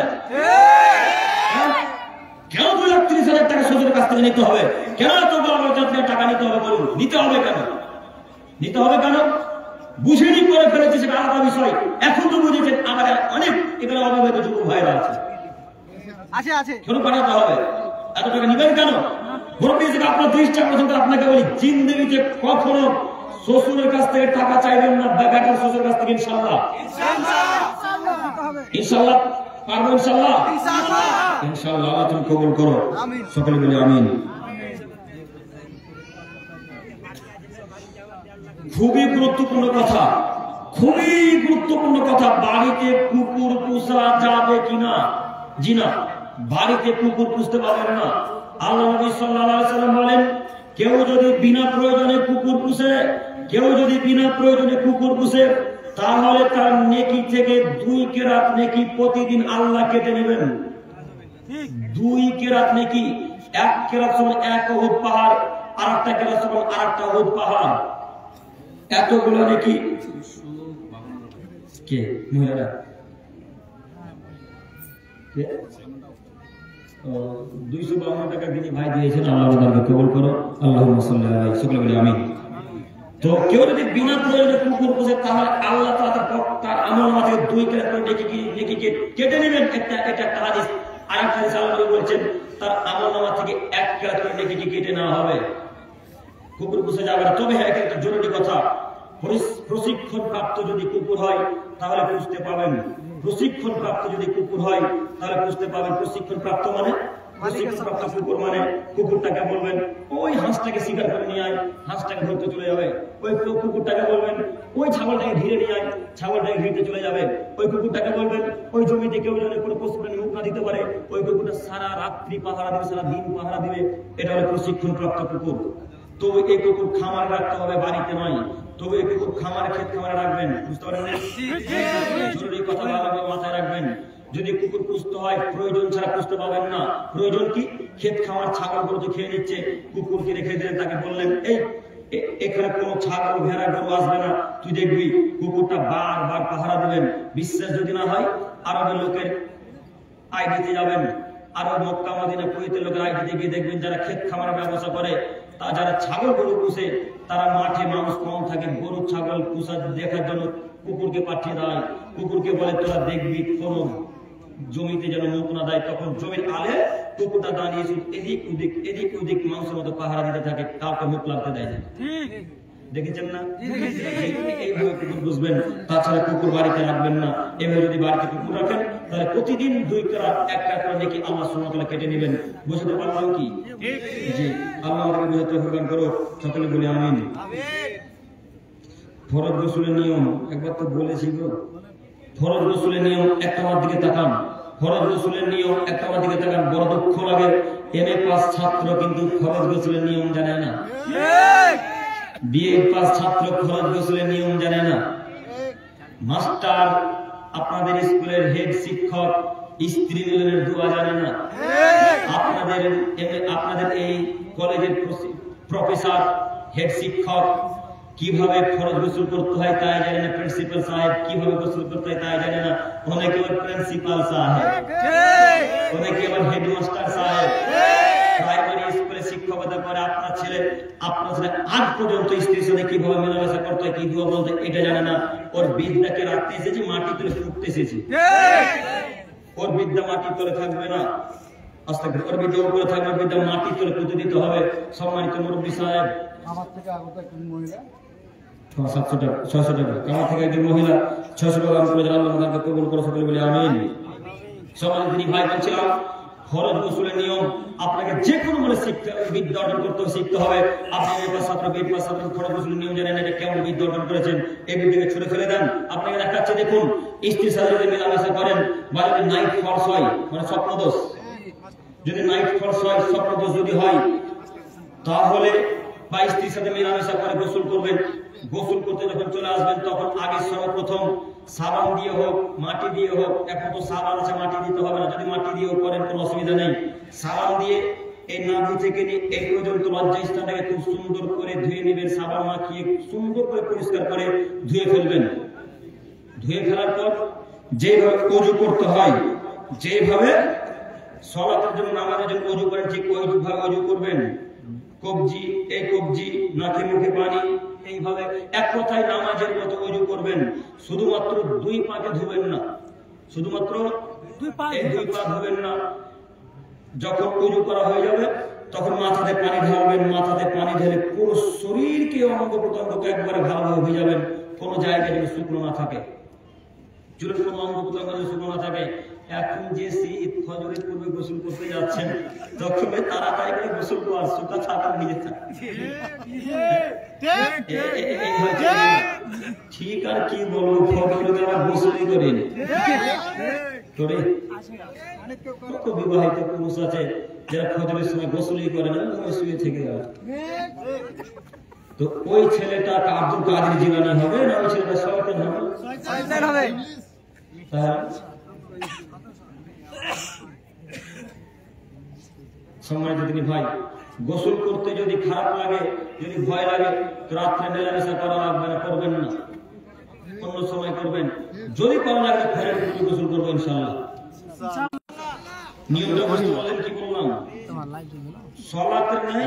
কেন 2,30,000 টাকা শ্বশুরের কাছ থেকে নিতে হবে? কেন তোমরা আমার টাকা নিতে হবে? বলুন, নিতে হবে কেন? নিতে হবে কেন? বুঝেনি করে ফেলেছে, সেটা আলাদা বিষয়। এখন তো বুঝেছেন আমাদের অনেক এখানে অভাবিত যুবক ভাইরা আছে, কেন পাঠাতে হবে? এত টাকা নিবেন কেন? আপনার 30টা পর্যন্ত আপনাকে বলি, জিন্দগিতে কখনো শ্বশুরের কাছ থেকে টাকা চাইবেন না, বেটার শ্বশুরের কাছ থেকে। ইনশাআল্লাহ ইনশাআল্লাহ পারবো, ইনশাআল্লাহ ইনশাআল্লাহ। তুমি কবুল করো, সকলে বলে আমিন। খুবই গুরুত্বপূর্ণ কথা, খুবই গুরুত্বপূর্ণ কথা। বাড়িতে কুকুর পোষা যাবে কিনা? জি না, বাড়িতে কুকুর পুষতে পারবেন না। আল্লাহ নবী সাল্লাল্লাহু আলাইহি ওয়াসাল্লাম বলেন, কেউ যদি বিনা প্রয়োজনে কুকুর পুষে, কেউ যদি বিনা প্রয়োজনে কুকুর পুষে, তাহলে তার নেকি থেকে 2 কেরাত নেকি প্রতিদিন আল্লাহ কেটে নেবেন। 2 কেরাত নেকি, 1 কেরাত সমান 1 উহুদ পাহাড়, আর একটা কেরাত সমান আরেকটা উহুদ পাহাড়। এতগুলো নেকি কে মহিলারা 252 টাকা দিনে ভাই দিয়েছেন, আল্লাহ তাআলা কবুল করো, আল্লাহুম্মা সাল্লি আলাইহি সকলে বলে আমিন। তো কেউ যদি বিনা প্রয়োজনে কুকুর পোষে, তাহলে আল্লাহ তাআলা তার আমলনামা থেকে 2 কেরাত করে নেকি কেটে নেবেন। এটা একটা হাদিস। আরেকটা হাদিস আল্লাহ নবী বলেছেন, তার আমলনামা থেকে 1 কেরাত করে নেকি কেটে নেওয়া হবে। কুকুর পুষে যাবে না। তবে হ্যাঁ, একটা জরুরি কথা, প্রশিক্ষণ প্রাপ্ত যদি কুকুর হয় তাহলে পুষতে পাবেন। প্রশিক্ষণ প্রাপ্ত যদি কুকুর হয় তাহলে পুষতে পাবেন। প্রশিক্ষণ প্রাপ্ত মানে প্রশিক্ষণপ্রাপ্ত কুকুর মানে কুকুরটাকে বলবেন ওই হাঁসটাকে শিকার করে নিয়ে আয়, হাঁসটাকে ধরতে চলে যাবে। ওই কুকুরটাকে বলবেন ওই ছাগলটাকে ঘিরে নিয়ে আয়, ছাগলটাকে ঘিরতে চলে যাবে। ওই কুকুরটাকে বলবেন ওই জমিতে কেউ যেন কোনো পশু প্রাণী মুখ না দিতে পারে, ওই কুকুরটা সারা রাত্রি পাহারা দিবে, সারা দিন পাহারা দিবে। এটা হলো প্রশিক্ষণপ্রাপ্ত কুকুর। তো এই কুকুর খামার রাখতে হবে, বাড়িতে নয়। তবে এই কুকুর খামার ক্ষেত খামারে রাখবেন, বুঝতে পারেন? জরুরি কথা ভালোভাবে মাথায় রাখবেন। যদি কুকুর পুষতে হয় প্রয়োজন ছাড়া পুষতে পাবেন না। প্রয়োজন কি? ক্ষেত খামার ছাগল গরু তো খেয়ে নিচ্ছে, কুকুরকে রেখে দিলেন, তাকে বললেন এই এখানে কোনো ছাগল ভেড়া গরু আসবে না, তুই দেখবি। কুকুরটা বারবার পাহারা দিবেন। বিশ্বাস যদি না হয় আরবের লোকের আইডিতে যাবেন, আরব মক্কা মদিনা কুয়েতের লোকের আইডিতে গিয়ে দেখবেন যারা ক্ষেত খামারের ব্যবসা করে, তা যারা ছাগল গরু পুষে তারা মাঠে মানুষ কম থাকে, গরু ছাগল পুষা দেখার জন্য কুকুরকে পাঠিয়ে দেয়। কুকুরকে বলে তোরা দেখবি কোন জমিতে যেন মুখ না দেয়, তখন জমির আলে কুকুরটা দাঁড়িয়ে এদিক ওদিক মানুষের মতো পাহারা দিতে থাকে, কাউকে মুখ লাগতে দেয় না। দেখেছেন না? এইভাবে কুকুর বুঝবেন। তাছাড়া কুকুর বাড়িতে রাখবেন না। এভাবে যদি বাড়িতে কুকুর রাখেন তাহলে প্রতিদিন 2 কারাত 1 কারাত করে নাকি আল্লাহ সুবহানাহু ওয়া তাআলা কেটে নেবেন। বুঝতে পারলাম কি? জি, আল্লাহ আমাকে বুঝতে তৌফিক করো। সকলে বলি আমিন। ফরজ গোসলের নিয়ম একবার তো বলেছি গো। ফরজ গোসলের নিয়ম একটা আমার দিকে তাকান। ফরজ গোসলের নিয়ম একটা আমার দিকে তাকান। বড় দুঃখ লাগে এমএ পাস ছাত্র কিন্তু ফরজ গোসলের নিয়ম জানে না। বিএ পাস ছাত্র ফরজ গোসলের নিয়ম জানে না। মাস্টার আপনাদের স্কুলের হেড শিক্ষক স্ত্রী মিলনের দোয়া জানে না। আপনাদের এই কলেজের প্রফেসর হেড শিক্ষক কিভাবে ফরজ গোসল করতে হয় তাই জানে না। প্রিন্সিপাল সাহেব কিভাবে গোসল করতে হয় তাই জানে না। অনেকে আবার প্রিন্সিপাল সাহেব, অনেকে আবার হেডমাস্টার সাহেব। প্রাইমারি স্কুলে শিক্ষকতা করে আপনার ছেলে আজ পর্যন্ত স্ত্রীর সাথে কিভাবে মেলামেশা করতে হয়, কি দোয়া বলতে এটা জানে না। ওর বিদ্যাকে রাখতে এসেছে, মাটি তুলে ফুটতে এসেছে। ওর বিদ্যা মাটি তুলে থাকবে না, ওর বিদ্যা উপরে থাকবে, বিদ্যা মাটি তুলে পুঁতে দিতে হবে। সম্মানিত মুরব্বী সাহেব, আমার থেকে আগত একজন মহিলা 700 টাকা 600 টাকা আমার থেকে একজন মহিলা 600 টাকা আমি করে দিলাম। আমাকে কবুল করে সকলে বলে আমিন। সম্মানিত ভাই বলছিলাম ফরজ গোসলের নিয়ম আপনাকে যে কোনো মানে বিদ্যা অর্জন করতে শিখতে হবে। আপনি এবার ছাত্র বিএড পাস ছাত্র ফরজ গোসলের নিয়ম জানেন, এটা কেমন বিদ্যা অর্জন করেছেন এই বিদ্যাকে ছুড়ে ফেলে দেন। আপনাকে দেখাচ্ছে দেখুন, স্ত্রীর সাথে যদি মেলামেশা করেন বা যদি নাইট ফলস হয় মানে স্বপ্নদোষ, যদি নাইট ফলস হয় স্বপ্নদোষ যদি হয় তাহলে বা স্ত্রীর সাথে মেলামেশা করে গোসল করবেন। গোসল করতে যখন চলে আসবেন তখন আগে সর্বপ্রথম সাবান দিয়ে হোক মাটি দিয়ে হোক, এখন তো সাবান আছে মাটি দিতে হবে না, যদি মাটি দিয়েও করেন কোনো অসুবিধা নেই। সাবান দিয়ে এই নাভি থেকে নিয়ে এই পর্যন্ত লজ্জা স্থানটাকে খুব সুন্দর করে ধুয়ে নেবেন। সাবান মাখিয়ে সুন্দর করে পরিষ্কার করে ধুয়ে ফেলবেন। ধুয়ে ফেলার পর যেভাবে ওযু করতে হয়, যেভাবে সালাতের জন্য নামাজের জন্য ওযু করেন ঠিক ওইভাবে ওযু করবেন। কবজি এই কবজি, নাকে মুখে পানি, এইভাবে এক কথায় নামাজের মতো ওযু করবেন। শুধুমাত্র 2 পাকে ধুবেন না, শুধুমাত্র 2 পা ধুবেন না। যখন ওযু করা হয়ে যাবে তখন মাথাতে পানি ঢালবেন। মাথাতে পানি ঢেলে পুরো শরীরকে অঙ্গ প্রত্যঙ্গকে একবারে ভালোভাবে ভিজাবেন। কোনো জায়গায় যেন শুকনো না থাকে, চুলের কোনো অঙ্গ প্রত্যঙ্গ যেন শুকনো না থাকে। এখন যে শীত ফজরের পূর্বে গোসল করতে যাচ্ছেন তখন তাড়াতাড়ি করে গোসল করার সুতা ছাতা নিয়ে ঠিক। আর কি বলবো, ফজরে আবার গোসলই করেন করে। কত বিবাহিত পুরুষ আছে যারা ফজরের সময় গোসলই করে না, শুয়ে থেকে গেল। তো ওই ছেলেটা আব্দুল কাদের জিলানী হবে না ওই ছেলেটা শয়তান হবে? শয়তান হবে। সম্মানিত দিনী ভাই, গোসল করতে যদি খারাপ লাগে, যদি ভয় লাগে তো রাত্রে মেলামেশা করা লাগবে না, করবেন না, অন্য সময় করবেন। যদি করা লাগে ফেরের পুকুরে গোসল করবেন ইনশাআল্লাহ। নিয়মটা বুঝতে পারলেন কি বললাম? সালাতের নাই